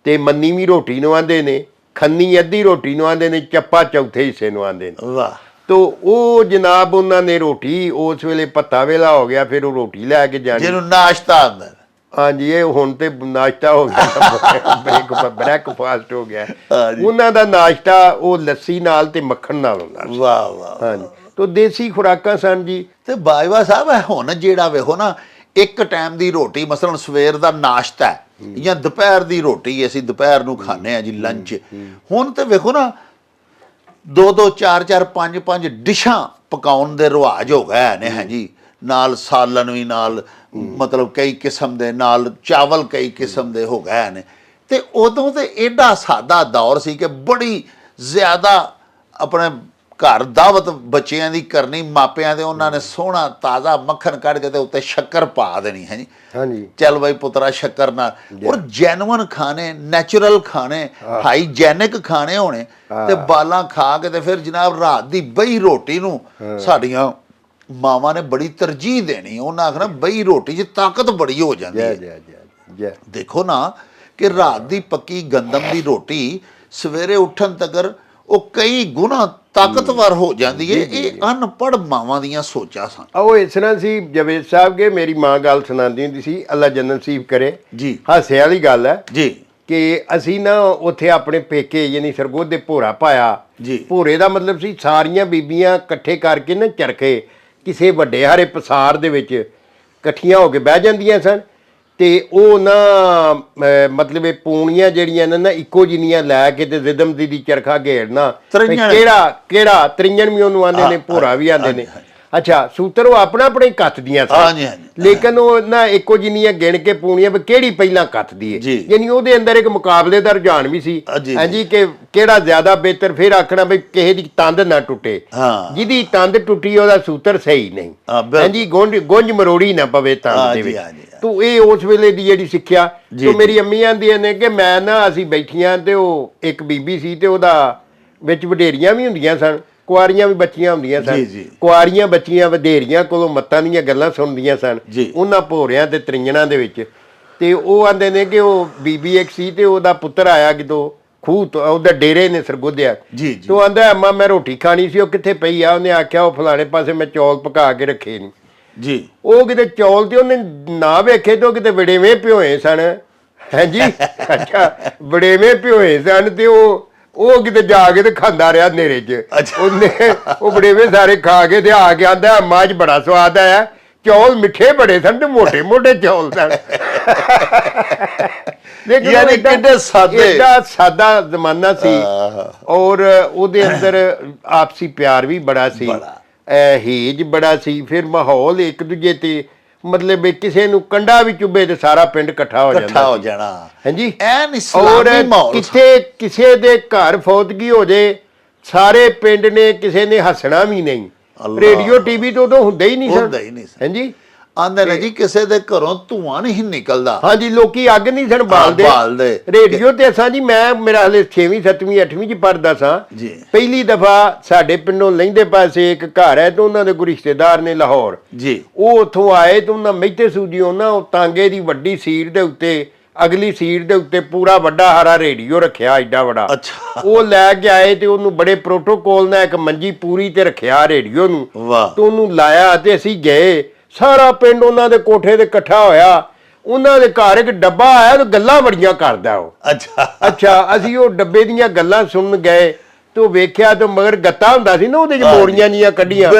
ਤੇ ਮੰਨੀ ਵੀ ਰੋਟੀ ਨੂੰ ਆਂਦੇ ਨੇ, ਖੰਨੀ ਅੱਧੀ ਰੋਟੀ ਨੂੰ ਆਂਦੇ ਨੇ, ਚੱਪਾ ਚੌਥੇ ਹਿੱਸੇ ਨੂੰ ਆਂਦੇ ਨੇ। ਤੋ ਉਹ ਜਨਾਬ ਉਹਨਾਂ ਨੇ ਰੋਟੀ ਉਸ ਵੇਲੇ ਭੱਤਾ ਵੇਲਾ ਹੋ ਗਿਆ, ਫਿਰ ਉਹ ਰੋਟੀ ਲੈ ਕੇ ਜਾਣੀ, ਜਿਹਨੂੰ ਨਾਸ਼ਤਾ ਆਂਦਾ। ਹਾਂਜੀ, ਇਹ ਹੁਣ ਤੇ ਨਾਸ਼ਤਾ ਹੋ ਗਿਆ, ਬ੍ਰੇਕਫਾਸਟ ਹੋ ਗਿਆ। ਉਹਨਾਂ ਦਾ ਨਾਸ਼ਤਾ ਉਹ ਲੱਸੀ ਨਾਲ ਤੇ ਮੱਖਣ ਨਾਲ ਹੁੰਦਾ। ਵਾਹ ਵਾਹ। ਹਾਂਜੀ, ਤੋ ਦੇਸੀ ਖੁਰਾਕਾਂ ਸਨ ਜੀ। ਤੇ ਬਾਜਵਾ ਸਾਹਿਬ ਹੁਣ ਜਿਹੜਾ ਵੇਖੋ ਨਾ, ਇੱਕ ਟਾਈਮ ਦੀ ਰੋਟੀ ਮਸਲਨ ਸਵੇਰ ਦਾ ਨਾਸ਼ਤਾ ਜਾਂ ਦੁਪਹਿਰ ਦੀ ਰੋਟੀ ਅਸੀਂ ਦੁਪਹਿਰ ਨੂੰ ਖਾਂਦੇ ਆ ਜੀ, ਲੰਚ। ਹੁਣ ਤੇ ਵੇਖੋ ਨਾ 2-2, 4-4, 5-5 ਡਿਸ਼ਾਂ ਪਕਾਉਣ ਦੇ ਰਿਵਾਜ ਹੋ ਗਏ ਨੇ। ਹਾਂਜੀ, ਨਾਲ ਸਾਲਨ ਵੀ ਨਾਲ ਮਤਲਬ ਕਈ ਕਿਸਮ ਦੇ ਨਾਲ ਚਾਵਲ ਕਈ ਕਿਸਮ ਦੇ ਹੋ ਗਏ ਨੇ ਤੇ ਉਦੋਂ ਤੇ ਐਡਾ ਸਾਦਾ ਦੌਰ ਸੀ ਕਿ ਬੜੀ ਜ਼ਿਆਦਾ ਆਪਣੇ ਘਰ ਦਾਵਤ ਬੱਚਿਆਂ ਦੀ ਕਰਨੀ ਮਾਪਿਆਂ ਦੇ ਉਹਨਾਂ ਨੇ ਸੋਹਣਾ ਤਾਜ਼ਾ ਮੱਖਣ ਕੱਢ ਕੇ ਤੇ ਉੱਤੇ ਸ਼ੱਕਰ ਪਾ ਦੇਣੀ ਹੈ ਜੀ ਹਾਂਜੀ ਚੱਲ ਬਾਈ ਪੁੱਤਰਾ ਸ਼ੱਕਰ ਨਾਲ ਔਰ ਜੈਨੂਅਨ ਖਾਣੇ ਨੈਚੁਰਲ ਖਾਣੇ ਹਾਈਜੈਨਿਕ ਖਾਣੇ ਹੋਣੇ ਤੇ ਬਾਲਾਂ ਖਾ ਕੇ ਤੇ ਫਿਰ ਜਨਾਬ ਰਾਤ ਦੀ ਬਈ ਰੋਟੀ ਨੂੰ ਸਾਡੀਆਂ ਮਾਵਾਂ ਨੇ ਬੜੀ ਤਰਜੀਹ ਦੇਣੀ ਉਹਨਾਂ ਆਖਣਾ ਬਈ ਰੋਟੀ 'ਚ ਤਾਕਤ ਬੜੀ ਹੋ ਜਾਂਦੀ ਹੈ ਦੇਖੋ ਨਾ ਕਿ ਰਾਤ ਦੀ ਪੱਕੀ ਗੰਦਮ ਦੀ ਰੋਟੀ ਸਵੇਰੇ ਉੱਠਣ ਤੱਕ ਉਹ ਕਈ ਗੁਣਾ ਤਾਕਤਵਰ ਹੋ ਜਾਂਦੀ ਹੈ ਇਹ ਅਨਪੜ੍ਹ ਮਾਵਾਂ ਦੀਆਂ ਸੋਚਾਂ ਸਨ ਉਹ ਇਸ ਤਰ੍ਹਾਂ ਸੀ ਜਵੇਦ ਸਾਹਿਬ ਕੇ ਮੇਰੀ ਮਾਂ ਗੱਲ ਸੁਣਾਉਂਦੀ ਹੁੰਦੀ ਸੀ ਅੱਲਾ ਜੰਨਤ ਨਸੀਬ ਕਰੇ ਜੀ ਹਾਸੇ ਵਾਲੀ ਗੱਲ ਹੈ ਜੀ ਕਿ ਅਸੀਂ ਨਾ ਉੱਥੇ ਆਪਣੇ ਪੇਕੇ ਯਾਨੀ ਸਰਗੋਧ ਦੇ ਭੋਰਾ ਪਾਇਆ ਜੀ ਭੋਰੇ ਦਾ ਮਤਲਬ ਸੀ ਸਾਰੀਆਂ ਬੀਬੀਆਂ ਇਕੱਠੇ ਕਰਕੇ ਨਾ ਚਰਖੇ ਕਿਸੇ ਵੱਡੇ ਹਾਰੇ ਪਸਾਰ ਦੇ ਵਿੱਚ ਇਕੱਠੀਆਂ ਹੋ ਕੇ ਬਹਿ ਜਾਂਦੀਆਂ ਸਨ ਤੇ ਉਹ ਨਾ ਮਤਲਬ ਇਹ ਪੂਣੀਆਂ ਜਿਹੜੀਆਂ ਨੇ ਨਾ ਇੱਕੋ ਜਿਹੀਆਂ ਲੈ ਕੇ ਤੇ ਰਿਦਮ ਦੀ ਚਰਖਾ ਘੇੜਨਾ ਕਿਹੜਾ ਤਰੀਆਂ ਵੀ ਉਹਨੂੰ ਆਉਂਦੇ ਨੇ ਭੋਰਾ ਵੀ ਆਉਂਦੇ ਨੇ ਅੱਛਾ ਸੂਤਰ ਉਹ ਆਪਣਾ ਆਪਣੇ ਕੱਤਦੀਆਂ ਸਨ ਲੇਕਿਨ ਉਹ ਨਾ ਇੱਕੋ ਜਿਹੀਆਂ ਗਿਣ ਕੇ ਪੂਣੀਆਂ ਵੀ ਕਿਹੜੀ ਪਹਿਲਾਂ ਕੱਤਦੀ ਹੈ ਯਾਨੀ ਉਹਦੇ ਅੰਦਰ ਇੱਕ ਮੁਕਾਬਲੇ ਦਾ ਰੁਝਾਨ ਵੀ ਸੀ ਹਾਂਜੀ ਕਿ ਕਿਹੜਾ ਜ਼ਿਆਦਾ ਬਿਹਤਰ ਫਿਰ ਆਖਣਾ ਵੀ ਕਿਸੇ ਦੀ ਤੰਦ ਨਾ ਟੁੱਟੇ ਜਿਹਦੀ ਤੰਦ ਟੁੱਟੀ ਉਹਦਾ ਸੂਤਰ ਸਹੀ ਨਹੀਂ ਹਾਂਜੀ ਗੁੰਝ ਮਰੋੜੀ ਨਾ ਪਵੇ ਤੰਦ ਦੇ ਵਿੱਚ ਤੂੰ ਇਹ ਉਸ ਵੇਲੇ ਦੀ ਜਿਹੜੀ ਸਿੱਖਿਆ ਤੋ ਮੇਰੀ ਅੰਮੀ ਆਂਦੀਆਂ ਨੇ ਕਿ ਮੈਂ ਨਾ ਅਸੀਂ ਬੈਠੀਆਂ ਤੇ ਉਹ ਇੱਕ ਬੀਬੀ ਸੀ ਤੇ ਉਹਦਾ ਵਿੱਚ ਵਡੇਰੀਆਂ ਵੀ ਹੁੰਦੀਆਂ ਸਨ ਕੁਆਰੀਆਂ ਵੀ ਬੱਚੀਆਂ ਹੁੰਦੀਆਂ ਸਨ ਕੁਆਰੀਆਂ ਬੱਚੀਆਂ ਵਧੇਰੀਆਂ ਕੋਲੋਂ ਮੱਤਾਂ ਦੀਆਂ ਗੱਲਾਂ ਸੁਣਦੀਆਂ ਸਨ ਉਹਨਾਂ ਭੋਰਿਆਂ ਤੇ ਤਰੀਆਂ ਦੇ ਵਿੱਚ ਤੇ ਉਹ ਆਂਦੇ ਨੇ ਕਿ ਉਹ ਬੀਬੀ ਇੱਕ ਸੀ ਤੇ ਉਹਦਾ ਪੁੱਤਰ ਆਇਆ ਕਿਤੋਂ ਖੂਹ ਤੋਂ ਉਹਦਾ ਡੇਰੇ ਨੇ ਸਰਗੋਧਿਆ ਤੇ ਉਹ ਆਂਦਾ ਅੰਮਾ ਮੈਂ ਰੋਟੀ ਖਾਣੀ ਸੀ ਉਹ ਕਿੱਥੇ ਪਈ ਆ ਉਹਨੇ ਆਖਿਆ ਉਹ ਫਲਾਣੇ ਪਾਸੇ ਮੈਂ ਚੌਲ ਪਕਾ ਕੇ ਰੱਖੇ ਨਹੀਂ ਜੀ ਉਹ ਕਿਤੇ ਚੌਲ ਤੇ ਉਹਨੇ ਨਾ ਵੇਖੇ ਤੇ ਉਹ ਕਿਤੇ ਵੜੇਵੇਂ ਭਿਓਏ ਸਨ ਹਾਂਜੀ ਅੱਛਾ ਵੜੇਵੇਂ ਭਿਓਏ ਸਨ ਤੇ ਉਹ ਕਿਤੇ ਜਾ ਕੇ ਤੇ ਖਾਂਦਾ ਰਿਹਾ ਹਨੇਰੇ 'ਚ ਉਹਨੇ ਉਹ ਵੜੇਵੇਂ ਸਾਰੇ ਖਾ ਕੇ ਤੇ ਆ ਕੇ ਆਂਦਾ ਅੰਮਾ 'ਚ ਬੜਾ ਸਵਾਦ ਆਇਆ ਚੌਲ ਮਿੱਠੇ ਬੜੇ ਸਨ ਤੇ ਮੋਟੇ ਮੋਟੇ ਚੌਲ ਸਨ ਯਾਨੀ ਕਿੰਨੇ ਸਾਦੇ ਏਡਾ ਸਾਦਾ ਜ਼ਮਾਨਾ ਸੀ ਔਰ ਉਹਦੇ ਅੰਦਰ ਆਪਸੀ ਪਿਆਰ ਵੀ ਬੜਾ ਸੀ ਹੇਜ ਬੜਾ ਸੀ ਫਿਰ ਮਾਹੌਲ ਇੱਕ ਦੂਜੇ ਤੇ ਮਤਲਬ ਕਿਸੇ ਨੂੰ ਕੰਡਾ ਵੀ ਚੁੱਭੇ ਤੇ ਸਾਰਾ ਪਿੰਡ ਇਕੱਠਾ ਹੋ ਜਾਣਾ ਹਾਂਜੀ ਐਨ ਇਸਲਾਮੀ ਮਾਹੌਲ ਕਿਤੇ ਕਿਸੇ ਦੇ ਘਰ ਫੌਤਗੀ ਹੋ ਜੇ ਸਾਰੇ ਪਿੰਡ ਨੇ ਕਿਸੇ ਨੇ ਹੱਸਣਾ ਵੀ ਨਹੀਂ ਰੇਡੀਓ ਟੀਵੀ ਤੋਂ ਉਦੋਂ ਹੁੰਦੇ ਹੀ ਨਹੀਂ ਸਨ ਹਾਂਜੀ ਆਂਦੇ ਨੇ ਜੀ ਕਿਸੇ ਦੇ ਘਰੋਂ ਧੂਆਂ ਨਹੀਂ ਨਿਕਲਦਾ ਹਾਂਜੀ ਲੋਕੀ ਅੱਗ ਨਹੀਂ ਸਨ ਬਾਲਦੇ ਰੇਡੀਓ ਤੇ ਅਸਾਂ ਜੀ ਮੈਂ ਮੇਰਾ ਹਲੇ 6ਵੀਂ 7ਵੀਂ 8ਵੀਂ ਚ ਪੜ੍ਹਦਾ ਸਾਂ ਪਹਿਲੀ ਦਫਾ ਸਾਡੇ ਪਿੰਡੋਂ ਲਹਿੰਦੇ ਪਾਸੇ ਇੱਕ ਘਰ ਹੈ ਤੇ ਉਹਨਾਂ ਦੇ ਕੋਈ ਰਿਸ਼ਤੇਦਾਰ ਨੇ ਲਾਹੌਰ ਜੀ ਉਹ ਉੱਥੋਂ ਆਏ ਤੇ ਉਹਨਾਂ ਮਹਿਤੇ ਸੂਜੀ ਉਹਨਾਂ ਉਹ ਤਾਂਗੇ ਦੀ ਵੱਡੀ ਸੀਟ ਦੇ ਉੱਤੇ ਅਗਲੀ ਸੀਟ ਦੇ ਉੱਤੇ ਪੂਰਾ ਵੱਡਾ ਹਰਾ ਰੇਡੀਓ ਰੱਖਿਆ ਐਡਾ ਵੱਡਾ ਉਹ ਲੈ ਕੇ ਆਏ ਤੇ ਉਹਨੂੰ ਬੜੇ ਪ੍ਰੋਟੋਕੋਲ ਨਾਲ ਇੱਕ ਮੰਜੀ ਪੂਰੀ ਤੇ ਰੱਖਿਆ ਰੇਡੀਓ ਨੂੰ ਤੇ ਉਹਨੂੰ ਲਾਇਆ ਤੇ ਅਸੀਂ ਗਏ ਸਾਰਾ ਪਿੰਡ ਉਹਨਾਂ ਦੇ ਕੋਠੇ ਤੇ ਇਕੱਠਾ ਹੋਇਆ ਉਹਨਾਂ ਦੇ ਘਰ ਇੱਕ ਡੱਬਾ ਆਇਆ ਤੇ ਗੱਲਾਂ ਬੜੀਆਂ ਕਰਦਾ ਉਹ ਅੱਛਾ ਅਸੀਂ ਉਹ ਡੱਬੇ ਦੀਆਂ ਗੱਲਾਂ ਸੁਣਨ ਗਏ ਤੇ ਵੇਖਿਆ ਤੇ ਮਗਰ ਗੱਤਾ ਹੁੰਦਾ ਸੀ ਨਾ ਉਹਦੇ ਚ ਮੋਰੀਆਂ ਜੀਆਂ ਕੱਢੀਆਂ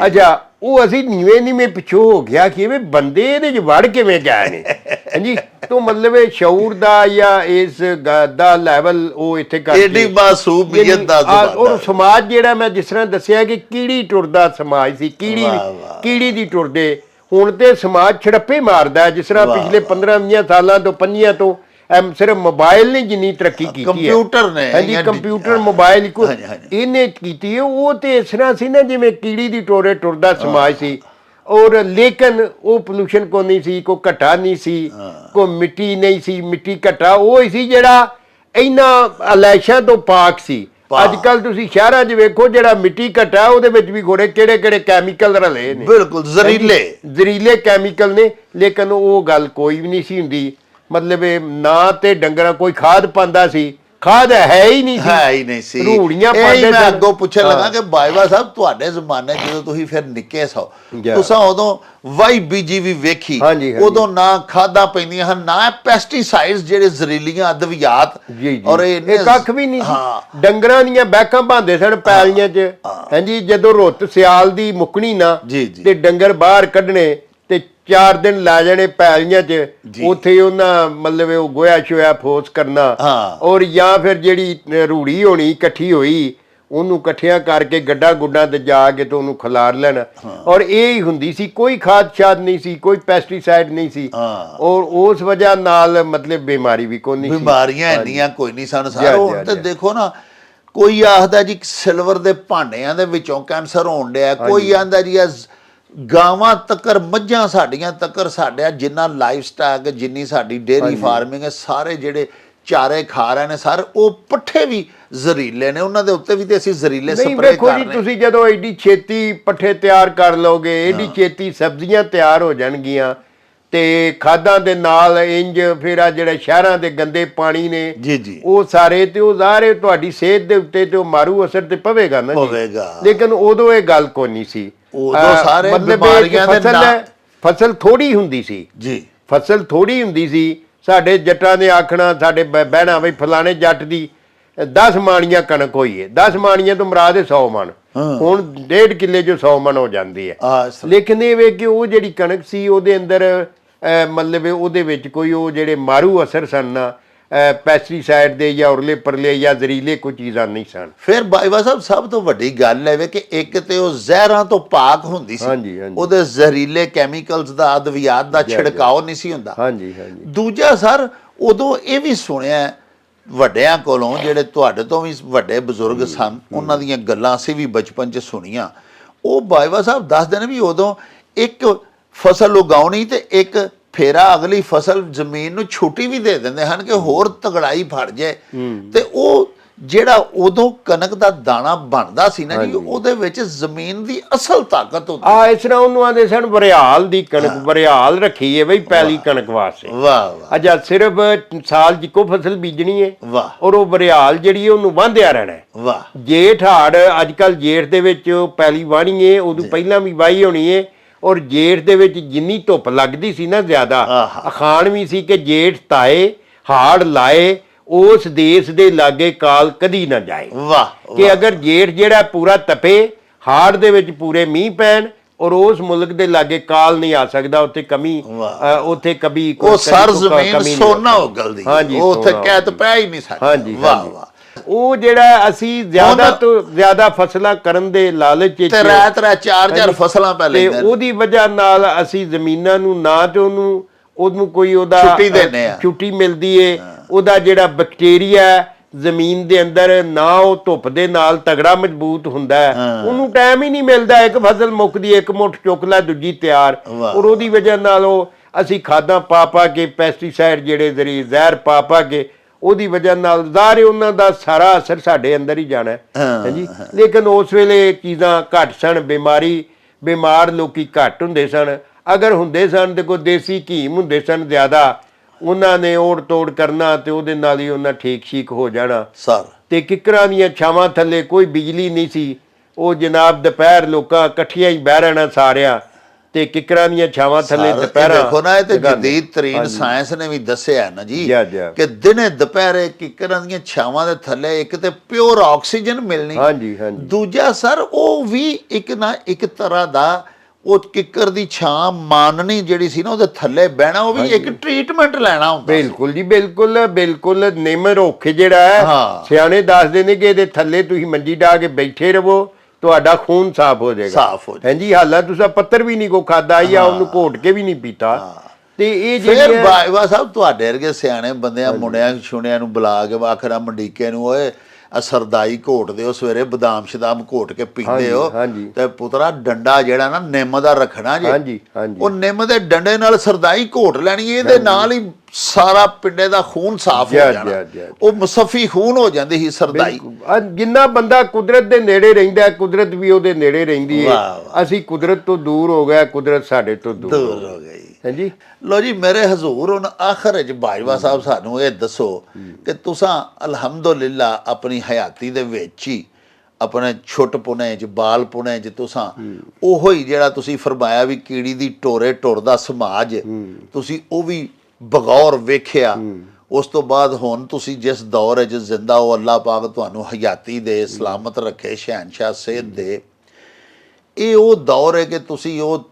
ਅੱਛਾ ਉਹ ਅਸੀਂ ਨੀਵੇਂ ਪਿੱਛੋਂ ਹੋ ਗਿਆ ਕਿ ਇਹ ਬੰਦੇ ਇਹਦੇ ਚ ਵੜ ਕਿਵੇਂ ਗਏ ਨੇ ਹਾਂਜੀ ਤੋਂ ਮਤਲਬ ਇਹ ਸ਼ਊਰ ਦਾ ਜਾਂ ਇਸ ਦਾ ਲੈਵਲ ਉਹ ਇੱਥੇ ਏਡੀ ਮਾਸੂਮੀਅਤ ਦਾ ਔਰ ਸਮਾਜ ਜਿਹੜਾ ਮੈਂ ਜਿਸ ਤਰ੍ਹਾਂ ਦੱਸਿਆ ਕਿ ਕੀੜੀ ਟੁਰਦਾ ਸਮਾਜ ਸੀ ਕੀੜੀ ਦੀ ਟੁਰਦੇ ਹੁਣ ਤੇ ਸਮਾਜ ਛੜੱਪੇ ਮਾਰਦਾ ਜਿਸ ਤਰ੍ਹਾਂ ਪਿਛਲੇ 15-20 ਸਾਲਾਂ ਤੋਂ 5 ਤੋਂ ਸਿਰਫ ਮੋਬਾਈਲ ਨੇ ਜਿੰਨੀ ਤਰੱਕੀ ਕੀਤੀ ਹੈ ਕੰਪਿਊਟਰ ਨੇ ਹਾਂਜੀ ਕੰਪਿਊਟਰ ਮੋਬਾਈਲ ਇਹਨੇ ਕੀਤੀ ਹੈ ਉਹ ਤੇ ਇਸ ਤਰ੍ਹਾਂ ਸੀ ਨਾ ਜਿਵੇਂ ਕੀੜੀ ਦੀ ਟੋਰੇ ਟੁਰਦਾ ਸਮਾਜ ਸੀ ਔਰ ਲੇਕਿਨ ਉਹ ਪੋਲੂਸ਼ਨ ਕੋ ਨਹੀਂ ਸੀ ਕੋ ਘਟਾ ਨਹੀਂ ਸੀ ਕੋ ਮਿੱਟੀ ਨਹੀਂ ਸੀ ਮਿੱਟੀ ਘਟਾ ਉਹ ਹੀ ਸੀ ਜਿਹੜਾ ਇਹਨਾਂ ਅਲੈਸ਼ਾਂ ਤੋਂ ਪਾਕ ਸੀ ਅੱਜ ਕੱਲ ਤੁਸੀਂ ਸ਼ਹਿਰਾਂ 'ਚ ਵੇਖੋ ਜਿਹੜਾ ਮਿੱਟੀ ਘਟਾ ਉਹਦੇ ਵਿੱਚ ਵੀ ਘੋੜੇ ਕਿਹੜੇ ਕੈਮੀਕਲ ਰਲੇ ਨੇ ਬਿਲਕੁਲ ਜ਼ਹਿਰੀਲੇ ਕੈਮੀਕਲ ਨੇ ਲੇਕਿਨ ਉਹ ਗੱਲ ਕੋਈ ਵੀ ਨਹੀਂ ਸੀ ਹੁੰਦੀ ਮਤਲਬ ਨਾ ਤੇ ਡੰਗਰਾਂ ਕੋਈ ਖਾਦ ਪਾਉਂਦਾ ਸੀ ਖਾਦ ਹੈ ਹੀ ਨਹੀਂ ਸੀ ਰੂੜੀਆਂ ਪਾਉਂਦੇ ਮੈਂ ਅੱਗੋਂ ਪੁੱਛਣ ਲੱਗਾ ਕਿ ਬਾਈਵਾ ਸਾਹਿਬ ਤੁਹਾਡੇ ਜ਼ਮਾਨੇ ਜਦੋਂ ਤੁਸੀਂ ਫਿਰ ਨਿੱਕੇ ਸੋ ਤੁਸੀਂ ਉਦੋਂ ਵਾਈ ਬੀਜੀ ਵੀ ਵੇਖੀ ਉਦੋਂ ਨਾ ਖਾਦਾਂ ਪੈਂਦੀਆਂ ਹਨ ਨਾ ਪੈਸਟੀਸਾਈਡਸ ਜਿਹੜੇ ਜ਼ਹਿਰੀਲੀਆਂ ਅਦਵਿਆਤ ਔਰ ਇਹ ਕੱਖ ਵੀ ਨਹੀਂ ਸੀ ਡੰਗਰਾਂ ਦੀਆਂ ਬੈਕਾਂ ਬਾਂਦੇ ਸਨ ਪੈਲੀਆਂ 'ਚ ਹਾਂਜੀ ਜਦੋਂ ਰੁੱਤ ਸਿਆਲ ਦੀ ਮੁੱਕਣੀ ਨਾ ਤੇ ਡੰਗਰ ਬਾਹਰ ਕੱਢਣੇ ਤੇ 4 ਦਿਨ ਲਾ ਜਾਣੇ ਪੈਲੀਆਂ 'ਚ ਉੱਥੇ ਉਹਨਾਂ ਮਤਲਬ ਉਹ ਗੋਇਆ ਸ਼ੋਇਆ ਫੋਸ ਕਰਨਾ ਔਰ ਜਾਂ ਫਿਰ ਜਿਹੜੀ ਰੂੜੀ ਹੋਣੀ ਇਕੱਠੀ ਹੋਈ ਉਹਨੂੰ ਇਕੱਠਿਆਂ ਕਰਕੇ ਗੱਡਾ ਗੁੱਡਾਂ ਤੇ ਜਾ ਕੇ ਤੇ ਉਹਨੂੰ ਖਿਲਾਰ ਲੈਣਾ ਔਰ ਇਹ ਹੀ ਹੁੰਦੀ ਸੀ, ਕੋਈ ਖਾਦ ਸ਼ਾਦ ਨਹੀਂ ਸੀ, ਕੋਈ ਪੈਸਟੀਸਾਈਡ ਨਹੀਂ ਸੀ ਔਰ ਉਸ ਵਜ੍ਹਾ ਨਾਲ ਮਤਲਬ ਬਿਮਾਰੀ ਵੀ ਕੋਈ ਨਹੀਂ ਸੀ, ਬਿਮਾਰੀਆਂ ਇੰਨੀਆਂ ਕੋਈ ਨਹੀਂ ਸਨ ਸਰ। ਹੁਣ ਤੇ ਦੇਖੋ ਨਾ, ਕੋਈ ਆਖਦਾ ਜੀ ਸਿਲਵਰ ਦੇ ਭਾਂਡਿਆਂ ਦੇ ਵਿੱਚੋਂ ਕੈਂਸਰ ਹੋਣ ਡਿਆ, ਕੋਈ ਆਂਦਾ ਜੀ ਗਾਵਾਂ ਤੱਕਰ, ਮੱਝਾਂ ਸਾਡੀਆਂ ਤੱਕਰ, ਸਾਡਾ ਜਿੰਨਾ ਲਾਈਫ ਸਟਾਕ, ਜਿੰਨੀ ਸਾਡੀ ਡੇਅਰੀ ਫਾਰਮਿੰਗ ਹੈ, ਸਾਰੇ ਜਿਹੜੇ ਚਾਰੇ ਖਾ ਰਹੇ ਨੇ ਸਰ, ਉਹ ਪੱਠੇ ਵੀ ਜ਼ਹਿਰੀਲੇ ਨੇ, ਉਹਨਾਂ ਦੇ ਉੱਤੇ ਵੀ ਤੇ ਅਸੀਂ ਜ਼ਹਿਰੀਲੇ ਸਪਰੇਅ ਕਰ ਰਹੇ। ਤੁਸੀਂ ਜਦੋਂ ਐਡੀ ਛੇਤੀ ਪੱਠੇ ਤਿਆਰ ਕਰ ਲਓਗੇ, ਐਡੀ ਛੇਤੀ ਸਬਜ਼ੀਆਂ ਤਿਆਰ ਹੋ ਜਾਣਗੀਆਂ ਤੇ ਖਾਦਾਂ ਦੇ ਨਾਲ ਇੰਜ ਫਿਰ ਆ ਜਿਹੜੇ ਸ਼ਹਿਰਾਂ ਦੇ ਗੰਦੇ ਪਾਣੀ ਨੇ ਜੀ ਉਹ ਸਾਰੇ ਤੇ ਉਹ ਜ਼ਾਹਰ ਤੁਹਾਡੀ ਸਿਹਤ ਦੇ ਉੱਤੇ ਤੇ ਉਹ ਮਾਰੂ ਅਸਰ ਤੇ ਪਵੇਗਾ ਨਾ ਪਵੇਗਾ। ਲੇਕਿਨ ਉਦੋਂ ਇਹ ਗੱਲ ਕੋਈ ਨਹੀਂ ਸੀ, ਉਦੋਂ ਸਾਰੇ ਬਿਮਾਰੀਆਂ ਦੇ ਫਸਲ ਥੋੜੀ ਹੁੰਦੀ ਸੀ ਜੀ, ਫਸਲ ਥੋੜੀ ਹੁੰਦੀ ਸੀ। ਸਾਡੇ ਜੱਟਾਂ ਨੇ ਆਖਣਾ, ਸਾਡੇ ਬਹਿਣਾ ਬਈ ਫਲਾਣੇ ਜੱਟ ਦੀ 10 ਮਾਣੀਆਂ ਕਣਕ ਹੋਈ ਹੈ, 10 ਮਾਣੀਆਂ ਤੋਂ ਮੁਰਾਦ ਹੈ 100 ਮਣ, ਹੁਣ 1.5 ਕਿੱਲੇ ਜੋ 100 ਮਣ ਹੋ ਜਾਂਦੀ ਹੈ। ਲੇਕਿਨ ਇਹ ਵੇ ਕਿ ਉਹ ਜਿਹੜੀ ਕਣਕ ਸੀ ਉਹਦੇ ਅੰਦਰ ਮਤਲਬ ਉਹਦੇ ਵਿੱਚ ਕੋਈ ਉਹ ਜਿਹੜੇ ਮਾਰੂ ਅਸਰ ਸਨ ਨਾ ਪੈਸਟੀਸਾਈਡ ਦੇ ਜਾਂ ਉਰਲੇ ਪਰਲੇ ਜਾਂ ਜ਼ਹਿਰੀਲੇ ਕੋਈ ਚੀਜ਼ਾਂ ਨਹੀਂ ਸਨ। ਫਿਰ ਬਾਈਵਾ ਸਾਹਿਬ ਸਭ ਤੋਂ ਵੱਡੀ ਗੱਲ ਹੈ ਕਿ ਇੱਕ ਤੇ ਉਹ ਜ਼ਹਿਰਾਂ ਤੋਂ ਪਾਕ ਹੁੰਦੀ ਸੀ, ਉਹਦੇ ਜ਼ਹਿਰੀਲੇ ਕੈਮੀਕਲਸ ਦਾ ਅਦਵਿਆਤ ਦਾ ਛਿੜਕਾਓ ਨਹੀਂ ਸੀ ਹੁੰਦਾ। ਦੂਜਾ ਸਰ, ਉਦੋਂ ਇਹ ਵੀ ਸੁਣਿਆ ਵੱਡਿਆਂ ਕੋਲੋਂ, ਜਿਹੜੇ ਤੁਹਾਡੇ ਤੋਂ ਵੀ ਵੱਡੇ ਬਜ਼ੁਰਗ ਸਨ, ਉਹਨਾਂ ਦੀਆਂ ਗੱਲਾਂ ਅਸੀਂ ਵੀ ਬਚਪਨ 'ਚ ਸੁਣੀਆਂ। ਉਹ ਬਾਈਵਾ ਸਾਹਿਬ ਦੱਸਦੇ ਨੇ ਵੀ ਉਦੋਂ ਇੱਕ ਫਸਲ ਉਗਾਉਣੀ ਤੇ ਇੱਕ ਫੇਰਾ ਅਗਲੀ ਫਸਲ ਜ਼ਮੀਨ ਨੂੰ ਛੁੱਟੀ ਵੀ ਦੇ ਦਿੰਦੇ ਹਨ ਕਿ ਹੋਰ ਤਗੜਾਈ ਫੜ ਜਾਏ। ਤੇ ਉਹ ਜਿਹੜਾ ਉਦੋਂ ਕਣਕ ਦਾ ਦਾਣਾ ਬਣਦਾ ਸੀ ਨਾ ਜੀ, ਉਹਦੇ ਵਿੱਚ ਜ਼ਮੀਨ ਦੀ ਅਸਲ ਤਾਕਤ ਹੁੰਦੀ। ਇਸ ਤਰ੍ਹਾਂ ਉਹਨੂੰ ਆਂਦੇ ਸਨ ਬਰਿਆਲ ਦੀ ਕਣਕ, ਬਰਿਆਲ ਰੱਖੀ ਹੈ ਬਈ ਪਹਿਲੀ ਕਣਕ ਵਾਸਤੇ। ਵਾਹ ਵਾਹ। ਅੱਛਾ, ਸਿਰਫ ਸਾਲ 'ਚ ਇੱਕੋ ਫਸਲ ਬੀਜਣੀ ਹੈ ਵਾਹ। ਔਰ ਉਹ ਬਰਿਆਲ ਜਿਹੜੀ ਹੈ ਉਹਨੂੰ ਵਾਂਧਿਆ ਰਹਿਣਾ। ਵਾਹ। ਜੇਠ ਹਾੜ, ਅੱਜ ਕੱਲ ਜੇਠ ਦੇ ਵਿੱਚ ਪਹਿਲੀ ਵਾਹਣੀ ਹੈ, ਉਦੋਂ ਪਹਿਲਾਂ ਵੀ ਵਾਹੀ ਹੋਣੀ ਹੈ ਔਰ ਜੇਠ ਦੇ ਵਿੱਚ ਜਿੰਨੀ ਧੁੱਪ ਲੱਗਦੀ ਸੀ ਨਾ ਜ਼ਿਆਦਾ, ਅਖਾਣ ਵੀ ਸੀ ਕਿ ਜੇਠ ਤਾਏ ਹਾੜ ਲਾਏ, ਉਸ ਦੇਸ਼ ਦੇ ਲਾਗੇ ਕਾਲ ਕਦੀ ਨਾ ਜਾਏ। ਵਾਹ। ਕਿ ਅਗਰ ਜੇਠ ਜਿਹੜਾ ਪੂਰਾ ਤਪੇ, ਹਾੜ ਦੇ ਵਿੱਚ ਪੂਰੇ ਮੀਂਹ ਪੈਣ ਔਰ ਉਸ ਮੁਲਕ ਦੇ ਲਾਗੇ ਕਾਲ ਨਹੀਂ ਆ ਸਕਦਾ, ਉੱਥੇ ਕਮੀ, ਉੱਥੇ ਕभी ਉਹ ਸਰ ਜ਼ਮੀਨ ਸੋਨਾ ਉਗਲਦੀ, ਉਹ ਉੱਥੇ ਕਹਿਤ ਪੈ ਹੀ ਨਹੀਂ ਸਕਦੀ। ਵਾਹ ਵਾਹ। ਉਹ ਜਿਹੜਾ ਅਸੀਂ ਜ਼ਿਆਦਾ ਤੋਂ ਜ਼ਿਆਦਾ ਫਸਲਾਂ ਕਰਨ ਦੇ ਲਾਲਚ ਵਿੱਚ ਤੇ ਰਾਤ 4-4 ਫਸਲਾਂ ਪੈ ਲੈਂਦੇ, ਤੇ ਉਹਦੀ ਵਜ੍ਹਾ ਨਾਲ ਅਸੀਂ ਜ਼ਮੀਨਾਂ ਨੂੰ ਨਾ ਤੇ ਉਹਨੂੰ ਕੋਈ ਉਹਦਾ ਛੁੱਟੀ ਮਿਲਦੀ ਏ, ਉਹਦਾ ਜਿਹੜਾ ਬੈਕਟੀਰੀਆ ਜ਼ਮੀਨ ਦੇ ਅੰਦਰ ਨਾ ਉਹ ਧੁੱਪ ਦੇ ਨਾਲ ਤਗੜਾ ਮਜ਼ਬੂਤ ਹੁੰਦਾ, ਉਹਨੂੰ ਟਾਈਮ ਹੀ ਨਹੀਂ ਮਿਲਦਾ। ਇੱਕ ਫਸਲ ਮੁੱਕਦੀ, ਇੱਕ ਮੁੱਠ ਚੁੱਕ ਲੈ ਦੂਜੀ ਤਿਆਰ, ਔਰ ਉਹਦੀ ਵਜ੍ਹਾ ਨਾਲ ਉਹ ਅਸੀਂ ਖਾਦਾਂ ਪਾ ਕੇ, ਪੈਸਟੀਸਾਈਡ ਜਿਹੜੇ ਜ਼ਹਿਰ ਪਾ ਕੇ, ਉਹਦੀ ਵਜ੍ਹਾ ਨਾਲ ਜ਼ਾਹਰ ਉਹਨਾਂ ਦਾ ਸਾਰਾ ਅਸਰ ਸਾਡੇ ਅੰਦਰ ਹੀ ਜਾਣਾ ਹੈ ਜੀ। ਲੇਕਿਨ ਉਸ ਵੇਲੇ ਚੀਜ਼ਾਂ ਘੱਟ ਸਨ, ਬਿਮਾਰ ਲੋਕੀ ਘੱਟ ਹੁੰਦੇ ਸਨ, ਅਗਰ ਹੁੰਦੇ ਸਨ ਤੇ ਕੋਈ ਦੇਸੀ ਹਕੀਮ ਹੁੰਦੇ ਸਨ ਜ਼ਿਆਦਾ, ਉਹਨਾਂ ਨੇ ਓੜ ਤੋੜ ਕਰਨਾ ਤੇ ਉਹਦੇ ਨਾਲ ਹੀ ਉਹਨਾਂ ਠੀਕ ਹੋ ਜਾਣਾ ਸਰ। ਤੇ ਕਿੱਕਰਾਂ ਦੀਆਂ ਛਾਵਾਂ ਥੱਲੇ ਕੋਈ ਬਿਜਲੀ ਨਹੀਂ ਸੀ, ਉਹ ਜਨਾਬ ਦੁਪਹਿਰ ਲੋਕਾਂ ਇਕੱਠੀਆਂ ਹੀ ਬਹਿ ਰਹਿਣਾ ਸਾਰਿਆਂ, ਤੇ ਕਿੱਕਰਾਂ ਦੀਆਂ ਛਾਵਾਂ ਥੱਲੇ ਦੁਪਹਿਰਾਂ। ਦੇਖੋ ਨਾ, ਇਹ ਤੇ ਜਦੀਦ ਤਰੀਨ ਸਾਇੰਸ ਨੇ ਵੀ ਦੱਸਿਆ ਨਾ ਜੀ ਕਿ ਦਿਨੇ ਦੁਪਹਿਰੇ ਕਿੱਕਰਾਂ ਦੀਆਂ ਛਾਵਾਂ ਦੇ ਥੱਲੇ ਇੱਕ ਤੇ ਪਿਓਰ ਆਕਸੀਜਨ ਮਿਲਣੀ, ਦੂਜਾ ਸਰ ਉਹ ਵੀ ਇੱਕ ਤਰ੍ਹਾਂ ਦਾ ਉਹ ਕਿੱਕਰ ਦੀ ਛਾਂ ਮਾਨਣੀ ਜਿਹੜੀ ਸੀ ਨਾ, ਉਹਦੇ ਥੱਲੇ ਬਹਿਣਾ, ਉਹ ਵੀ ਇੱਕ ਟ੍ਰੀਟਮੈਂਟ ਲੈਣਾ ਹੁੰਦਾ। ਬਿਲਕੁਲ ਜੀ, ਬਿਲਕੁਲ ਨਿੰਮ ਰੁੱਖ ਜਿਹੜਾ ਹੈ, ਸਿਆਣੇ ਦੱਸਦੇ ਨੇ ਕਿ ਇਹਦੇ ਥੱਲੇ ਤੁਸੀਂ ਮੰਜੀ ਢਾ ਕੇ ਬੈਠੇ ਰਹੋ, ਤੁਹਾਡਾ ਖੂਨ ਸਾਫ਼ ਹੋ ਜਾਏਗਾ। ਹਾਂਜੀ, ਹਾਲਾਂ ਤੁਸੀਂ ਪੱਤਰ ਵੀ ਨਹੀਂ ਕੋ ਖਾਦਾ ਜਾਂ ਉਹਨੂੰ ਘੋਟ ਕੇ ਵੀ ਨਹੀਂ ਪੀਤਾ। ਤੇ ਇਹ ਫਿਰ ਬਾਈਵਾ ਸਾਹਿਬ ਤੁਹਾਡੇ ਵਰਗੇ ਸਿਆਣੇ ਬੰਦਿਆਂ ਮੁੰਡਿਆਂ ਛੁਣਿਆਂ ਨੂੰ ਬੁਲਾ ਕੇ ਆਖਰਾ ਮੰਡੀਕੇ ਨੂੰ, ਓਏ ਸਰਦਾਈ ਘੋਟਦੇ ਹੋ, ਸਵੇਰੇ ਬਦਾਮ ਸ਼ਦਾਮ ਘੋਟ ਕੇ ਪੀਂਦੇ ਹੋ, ਤੇ ਪੁੱਤਰਾ ਡੰਡਾ ਜਿਹੜਾ ਨਾ ਨਿੰਮ ਦਾ ਰੱਖਣਾ ਜੀ, ਉਹ ਨਿੰਮ ਦੇ ਡੰਡੇ ਨਾਲ ਸਰਦਾਈ ਘੋਟ ਲੈਣੀ, ਇਹਦੇ ਨਾਲ ਹੀ ਸਾਰਾ ਪਿੰਡੇ ਦਾ ਖੂਨ ਸਾਫ਼ ਹੋ ਜਾਣਾ, ਉਹ ਮੁਸੱਫੀ ਖੂਨ ਹੋ ਜਾਂਦੀ ਸੀ ਸਰਦਾਈ। ਜਿੰਨਾ ਬੰਦਾ ਕੁਦਰਤ ਦੇ ਨੇੜੇ ਰਹਿੰਦਾ, ਕੁਦਰਤ ਵੀ ਉਹਦੇ ਨੇੜੇ ਰਹਿੰਦੀ ਹੈ। ਅਸੀਂ ਕੁਦਰਤ ਤੋਂ ਦੂਰ ਹੋ ਗਏ, ਕੁਦਰਤ ਸਾਡੇ ਤੋਂ ਦੂਰ ਹੋ ਗਈ। ਹਾਂਜੀ, ਲੋ ਜੀ ਮੇਰੇ ਹਜ਼ੂਰ, ਹੁਣ ਆਖਰ ਵਿੱਚ ਬਾਜਵਾ ਸਾਹਿਬ ਸਾਨੂੰ ਇਹ ਦੱਸੋ ਕਿ ਤੁਸੀਂ ਅਲਹਮਦੁਲਿਲਾ ਆਪਣੀ ਹਯਾਤੀ ਦੇ ਵਿੱਚ ਹੀ ਆਪਣੇ ਛੁੱਟਪੁਣੇ 'ਚ ਬਾਲਪੁਣੇ 'ਚ ਤੁਸੀਂ ਉਹੋ ਹੀ ਜਿਹੜਾ ਤੁਸੀਂ ਫਰਮਾਇਆ ਵੀ ਕੀੜੀ ਦੀ ਟੋਰੇ ਟੁਰਦਾ ਸਮਾਜ, ਤੁਸੀਂ ਉਹ ਵੀ ਬਗੌਰ ਵੇਖਿਆ। ਉਸ ਤੋਂ ਬਾਅਦ ਹੁਣ ਤੁਸੀਂ ਜਿਸ ਦੌਰ 'ਚ ਜ਼ਿੰਦਾ ਹੋ, ਅੱਲਾਹ ਪਾਕ ਤੁਹਾਨੂੰ ਹਯਾਤੀ ਦੇ, ਸਲਾਮਤ ਰੱਖੇ, ਸ਼ਹਿਨਸ਼ਾਹ ਸਿਹਤ ਦੇ। ਇਹ ਉਹ ਦੌਰ ਹੈ ਕਿ ਤੁਸੀਂ ਉਹ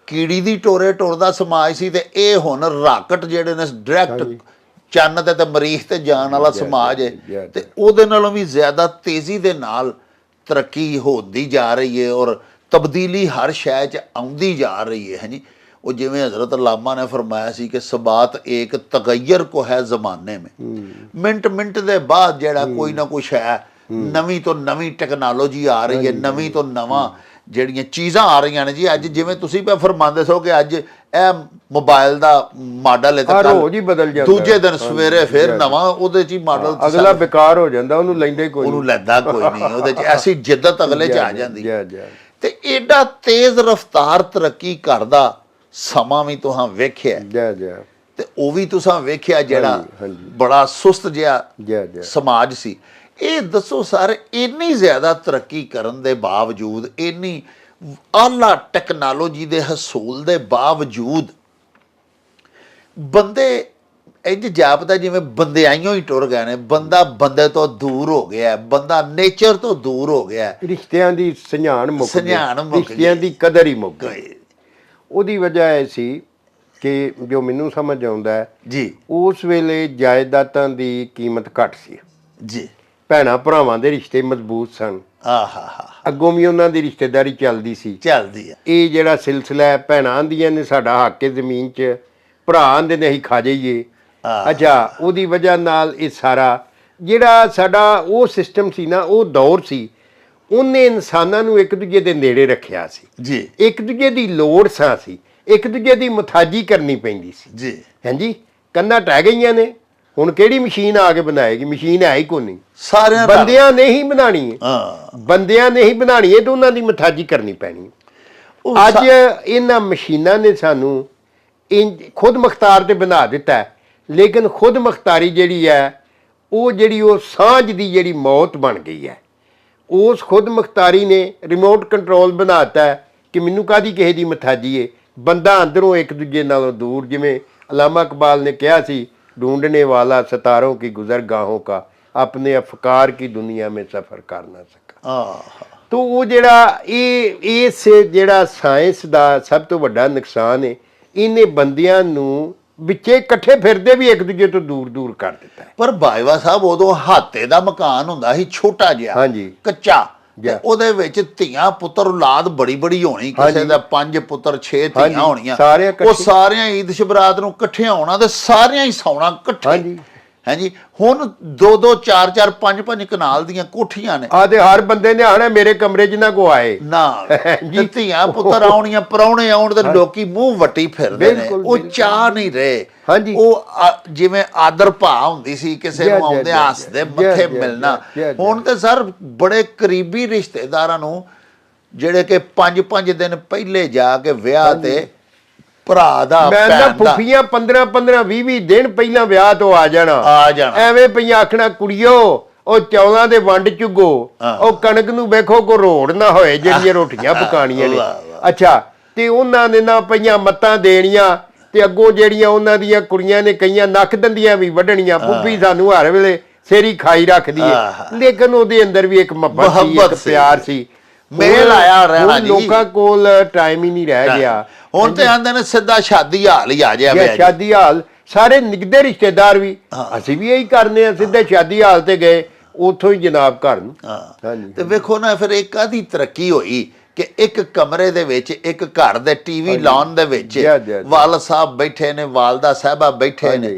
ਕੀੜੀ ਦੀ ਟੋਰੇ ਟੁਰਦਾ ਸਮਾਜ ਸੀ, ਤੇ ਇਹ ਹੁਣ ਰਾਕਟ ਜਿਹੜੇ ਨੇ ਡਾਇਰੈਕਟ ਚੰਨ ਤੇ ਮਰੀਖ ਤੇ ਜਾਣ ਵਾਲਾ ਸਮਾਜ ਹੈ ਤੇ ਉਹਦੇ ਨਾਲੋਂ ਵੀ ਜ਼ਿਆਦਾ ਤੇਜ਼ੀ ਦੇ ਨਾਲ ਤਰੱਕੀ ਹੁੰਦੀ ਜਾ ਰਹੀ ਹੈ ਔਰ ਤਬਦੀਲੀ ਹਰ ਸ਼ੈ 'ਚ ਆਉਂਦੀ ਜਾ ਰਹੀ ਹੈ ਜੀ। ਉਹ ਜਿਵੇਂ ਹਜ਼ਰਤ ਅਲਾਮਾ ਨੇ ਫਰਮਾਇਆ ਸੀ ਕਿ ਸਬਾਤ ਏਕ ਤਗੱਯਰ ਕੋ ਹੈ ਜ਼ਮਾਨੇ ਮੇਂ, ਮਿੰਟ ਮਿੰਟ ਦੇ ਬਾਅਦ ਜਿਹੜਾ ਕੋਈ ਨਾ ਕੋਈ ਸ਼ੈ ਨਵੀਂ ਤੋਂ ਨਵੀਂ ਟੈਕਨੋਲੋਜੀ ਆ ਰਹੀ ਹੈ, ਨਵੀਂ ਤੋਂ ਨਵਾਂ ਜਿਹੜੀਆਂ ਚੀਜ਼ਾਂ ਆ ਰਹੀਆਂ ਨੇ ਜੀ। ਅੱਜ ਜਿਵੇਂ ਤੁਸੀਂ ਪਾ ਫਰਮਾਉਂਦੇ ਸੋ ਕਿ ਅੱਜ ਇਹ ਮੋਬਾਈਲ ਦਾ ਮਾਡਲ ਹੈ ਤੇ ਰੋਜ਼ ਹੀ ਬਦਲ ਜਾਂਦਾ, ਦੂਜੇ ਦਿਨ ਸਵੇਰੇ ਫਿਰ ਨਵਾਂ ਉਹਦੇ 'ਚ ਹੀ ਮਾਡਲ, ਅਗਲਾ ਬੇਕਾਰ ਹੋ ਜਾਂਦਾ, ਉਹਨੂੰ ਲੈਂਦੇ ਕੋਈ ਉਹਨੂੰ ਲੈਂਦਾ ਕੋਈ ਨਹੀਂ, ਉਹਦੇ 'ਚ ਐਸੀ ਜਿੱਦਤ ਅਗਲੇ 'ਚ ਆ ਜਾਂਦੀ। ਤੇ ਏਡਾ ਤੇਜ਼ ਰਫ਼ਤਾਰ ਤਰੱਕੀ ਕਰਦਾ ਸਮਾਂ ਵੀ ਤੁਹਾਂ ਵੇਖਿਆ ਤੇ ਉਹ ਵੀ ਤੁਸਾਂ ਵੇਖਿਆ ਜਿਹੜਾ ਬੜਾ ਸੁਸਤ ਜਿਹਾ ਸਮਾਜ ਸੀ। ਇਹ ਦੱਸੋ ਸਰ, ਇੰਨੀ ਜ਼ਿਆਦਾ ਤਰੱਕੀ ਕਰਨ ਦੇ ਬਾਵਜੂਦ, ਇੰਨੀ ਆਲਾ ਟੈਕਨੋਲੋਜੀ ਦੇ ਹਸੂਲ ਦੇ ਬਾਵਜੂਦ ਬੰਦੇ ਇੰਜ ਜਾਪਦਾ ਜਿਵੇਂ ਬੰਦਿਆਈਓ ਹੀ ਟੁਰ ਗਏ ਨੇ। ਬੰਦਾ ਬੰਦੇ ਤੋਂ ਦੂਰ ਹੋ ਗਿਆ, ਬੰਦਾ ਨੇਚਰ ਤੋਂ ਦੂਰ ਹੋ ਗਿਆ, ਰਿਸ਼ਤਿਆਂ ਦੀ ਸੰਝਾਣ ਮੁੱਕ ਗਈ, ਰਿਸ਼ਤਿਆਂ ਦੀ ਕਦਰ ਹੀ ਮੁੱਕ ਗਈ। ਉਹਦੀ ਵਜ੍ਹਾ ਇਹ ਸੀ ਕਿ ਜੋ ਮੈਨੂੰ ਸਮਝ ਆਉਂਦਾ ਜੀ, ਉਸ ਵੇਲੇ ਜਾਇਦਾਦਾਂ ਦੀ ਕੀਮਤ ਘੱਟ ਸੀ ਜੀ, ਭੈਣਾਂ ਭਰਾਵਾਂ ਦੇ ਰਿਸ਼ਤੇ ਮਜ਼ਬੂਤ ਸਨ, ਅੱਗੋਂ ਵੀ ਉਹਨਾਂ ਦੀ ਰਿਸ਼ਤੇਦਾਰੀ ਚੱਲਦੀ ਸੀ, ਚੱਲਦੀ ਹੈ। ਇਹ ਜਿਹੜਾ ਸਿਲਸਿਲਾ ਹੈ, ਭੈਣਾਂ ਆਂਦੀਆਂ ਨੇ ਸਾਡਾ ਹੱਕ ਹੈ ਜ਼ਮੀਨ 'ਚ, ਭਰਾ ਆਂਦੇ ਨੇ ਅਸੀਂ ਖਾ ਜਾਈਏ। ਅੱਛਾ, ਉਹਦੀ ਵਜ੍ਹਾ ਨਾਲ ਇਹ ਸਾਰਾ ਜਿਹੜਾ ਸਾਡਾ ਉਹ ਸਿਸਟਮ ਸੀ ਨਾ, ਉਹ ਦੌਰ ਸੀ, ਉਹਨੇ ਇਨਸਾਨਾਂ ਨੂੰ ਇੱਕ ਦੂਜੇ ਦੇ ਨੇੜੇ ਰੱਖਿਆ ਸੀ ਜੀ, ਇੱਕ ਦੂਜੇ ਦੀ ਲੋੜ ਸਾਂ ਸੀ, ਇੱਕ ਦੂਜੇ ਦੀ ਮੁਤਾਜੀ ਕਰਨੀ ਪੈਂਦੀ ਸੀ ਜੀ। ਹਾਂਜੀ, ਕੰਧਾਂ ਟਹਿ ਗਈਆਂ ਨੇ, ਹੁਣ ਕਿਹੜੀ ਮਸ਼ੀਨ ਆ ਕੇ ਬਣਾਏਗੀ? ਮਸ਼ੀਨ ਹੈ ਹੀ ਕੋਈ ਨਹੀਂ, ਸਾਰਿਆਂ ਬੰਦਿਆਂ ਨੇ ਹੀ ਬਣਾਣੀ ਹੈ, ਬੰਦਿਆਂ ਨੇ ਹੀ ਬਣਾਣੀ ਹੈ ਤੇ ਉਹਨਾਂ ਦੀ ਮੁਤਾਜੀ ਕਰਨੀ ਪੈਣੀ। ਅੱਜ ਇਹਨਾਂ ਮਸ਼ੀਨਾਂ ਨੇ ਸਾਨੂੰ ਖੁਦ ਮੁਖਤਾਰ ਤੇ ਬਣਾ ਦਿੱਤਾ, ਲੇਕਿਨ ਖੁਦ ਮੁਖਤਾਰੀ ਜਿਹੜੀ ਹੈ ਉਹ ਸਾਂਝ ਦੀ ਜਿਹੜੀ ਮੌਤ ਬਣ ਗਈ ਹੈ। ਉਸ ਖੁਦ ਮੁਖਤਾਰੀ ਨੇ ਰਿਮੋਟ ਕੰਟਰੋਲ ਬਣਾਤਾ ਕਿ ਮੈਨੂੰ ਕਾਹਦੀ ਕਿਸੇ ਦੀ ਮੁਤਾਜੀ ਹੈ। ਬੰਦਾ ਅੰਦਰੋਂ ਇੱਕ ਦੂਜੇ ਨਾਲੋਂ ਦੂਰ, ਜਿਵੇਂ ਅਲਾਮਾ ਇਕਬਾਲ ਨੇ ਕਿਹਾ ਸੀ, ढूंढने वाला सितारों की गुजरगाहों का अपने अफकार की दुनिया में सफ़र कर ना सका। तो वो इस ਜਿਹੜਾ ਸਾਇੰਸ ਦਾ ਸਭ ਤੋਂ ਵੱਡਾ ਨੁਕਸਾਨ ਹੈ, ਇਹਨੇ ਬੰਦਿਆਂ ਨੂੰ ਵਿੱਚੇ ਇਕੱਠੇ ਫਿਰਦੇ ਵੀ ਇੱਕ ਦੂਜੇ ਤੋਂ ਦੂਰ ਦੂਰ ਕਰ ਦਿੱਤਾ ਹੈ। ਪਰ ਬਾਜਵਾ ਸਾਹਿਬ, ਉਦੋਂ ਹਾਤੇ ਦਾ ਮਕਾਨ ਹੁੰਦਾ ਸੀ ਛੋਟਾ ਜਿਹਾ, ਹਾਂਜੀ, ਕੱਚਾ, ਉਹਦੇ ਵਿੱਚ ਧੀਆਂ ਪੁੱਤਰ ਔਲਾਦ ਬੜੀ ਬੜੀ ਹੋਣੀ, ਕਿਸੇ ਦਾ 5 ਪੁੱਤਰ 6 ਧੀਆਂ ਹੋਣੀਆਂ, ਉਹ ਸਾਰਿਆਂ ਈਦ ਸ਼ਬਰਾਤ ਨੂੰ ਇਕੱਠੇ ਆਉਣਾ ਤੇ ਸਾਰਿਆਂ ਹੀ ਸੌਣਾ ਇਕੱਠੇ। ਹਾਂਜੀ, ਹੁਣ 2-2 4-4 5-5 ਕਨਾਲ ਦੀਆਂ ਕੋਠੀਆਂ ਨੇ, ਆ ਤੇ ਹਰ ਬੰਦੇ ਨੇ ਆਣਾ ਮੇਰੇ ਕਮਰੇ 'ਚ ਨਾ ਕੋ ਆਏ ਨਾ, ਧੀਆਂ ਪੁੱਤਰ ਆਉਣੀਆਂ, ਪ੍ਰਾਹੁਣੇ ਆਉਣ ਤੇ ਲੋਕੀ ਮੂੰਹ ਵੱਟੀ ਫਿਰਦੇ ਨੇ, ਉਹ ਚਾਹ ਨਹੀਂ ਰਹੇ। ਹਾਂਜੀ, ਉਹ ਜਿਵੇਂ ਆਦਰ ਭਾ ਹੁੰਦੀ ਸੀ, ਕਿਸੇ ਨੂੰ ਆਉਂਦੇ ਹੱਸਦੇ ਮੱਥੇ ਮਿਲਣਾ। ਹੁਣ ਤੇ ਸਰ ਬੜੇ ਕਰੀਬੀ ਰਿਸ਼ਤੇਦਾਰਾਂ ਨੂੰ ਜਿਹੜੇ ਕਿ 5-5 ਦਿਨ ਪਹਿਲੇ ਜਾ ਕੇ ਵਿਆਹ ਤੇ ਭਰਾ ਦਾ ਫੁੱਫੀਆਂ 15-15 20 ਦਿਨ ਪਹਿਲਾਂ ਵਿਆਹ ਤੋਂ ਆ ਜਾਣਾ ਐਵੇਂ ਪਈਆਂ ਆਖਣਾ, ਕੁੜੀਓ ਉਹ ਚੌਲਾਂ ਦੇ ਵੰਡ ਚੁਗੋ, ਉਹ ਕਣਕ ਨੂੰ ਵੇਖੋ ਕੋ ਰੋੜ ਨਾ ਹੋਏ ਜਿਹੜੀਆਂ ਰੋਟੀਆਂ ਪਕਾਣੀਆਂ ਨੇ। ਅੱਛਾ, ਤੇ ਉਹਨਾਂ ਨੇ ਨਾ ਪਈਆਂ ਮੱਤਾਂ ਦੇਣੀਆਂ ਤੇ ਅੱਗੋਂ ਜਿਹੜੀਆਂ ਉਹਨਾਂ ਦੀਆਂ ਕੁੜੀਆਂ ਨੇ ਕਈਆਂ ਨੱਕ ਦੰਦੀਆਂ ਵੀ ਵੱਢਣੀਆਂ। ਫੁੱਫੀ ਸਾਨੂੰ ਹਰ ਵੇਲੇ ਸੇਰੀ ਖਾਈ ਰੱਖਦੀ ਹੈ, ਲੇਕਿਨ ਉਹਦੇ ਅੰਦਰ ਵੀ ਇੱਕ ਮੁਹੱਬਤ ਸੀ, ਇੱਕ ਪਿਆਰ ਸੀ, ਮੇਲ ਆਇਆ ਰਹਿਣਾ ਜੀ। ਲੋਕਾਂ ਕੋਲ ਟਾਈਮ ਹੀ ਨਹੀਂ ਰਹਿ ਗਿਆ। ਹੁਣ ਤੇ ਆਂਦੇ ਨੇ ਸਿੱਧਾ ਸ਼ਾਦੀ ਹਾਲ ਹੀ ਆ ਜਾਵੇ, ਸ਼ਾਦੀ ਹਾਲ। ਸਾਰੇ ਨਿੱਘਦੇ ਰਿਸ਼ਤੇਦਾਰ ਵੀ, ਅਸੀਂ ਵੀ ਇਹੀ ਕਰਨੇ ਆ, ਸਿੱਧੇ ਸ਼ਾਦੀ ਹਾਲ ਤੇ ਗਏ, ਉੱਥੋਂ ਹੀ ਜਨਾਬ ਘਰ ਨੂੰ। ਹਾਂਜੀ, ਤੇ ਵੇਖੋ ਨਾ ਫਿਰ ਇਹ ਕਾਹਦੀ ਤਰੱਕੀ ਹੋਈ ਕਿ ਇੱਕ ਕਮਰੇ ਦੇ ਵਿੱਚ, ਇੱਕ ਘਰ ਦੇ ਟੀਵੀ ਲਾਉਣ ਦੇ ਵਿੱਚ ਵਾਲਦ ਸਾਹਿਬ ਬੈਠੇ ਨੇ, ਵਾਲਦਾ ਸਾਹਿਬਾ ਬੈਠੇ ਨੇ,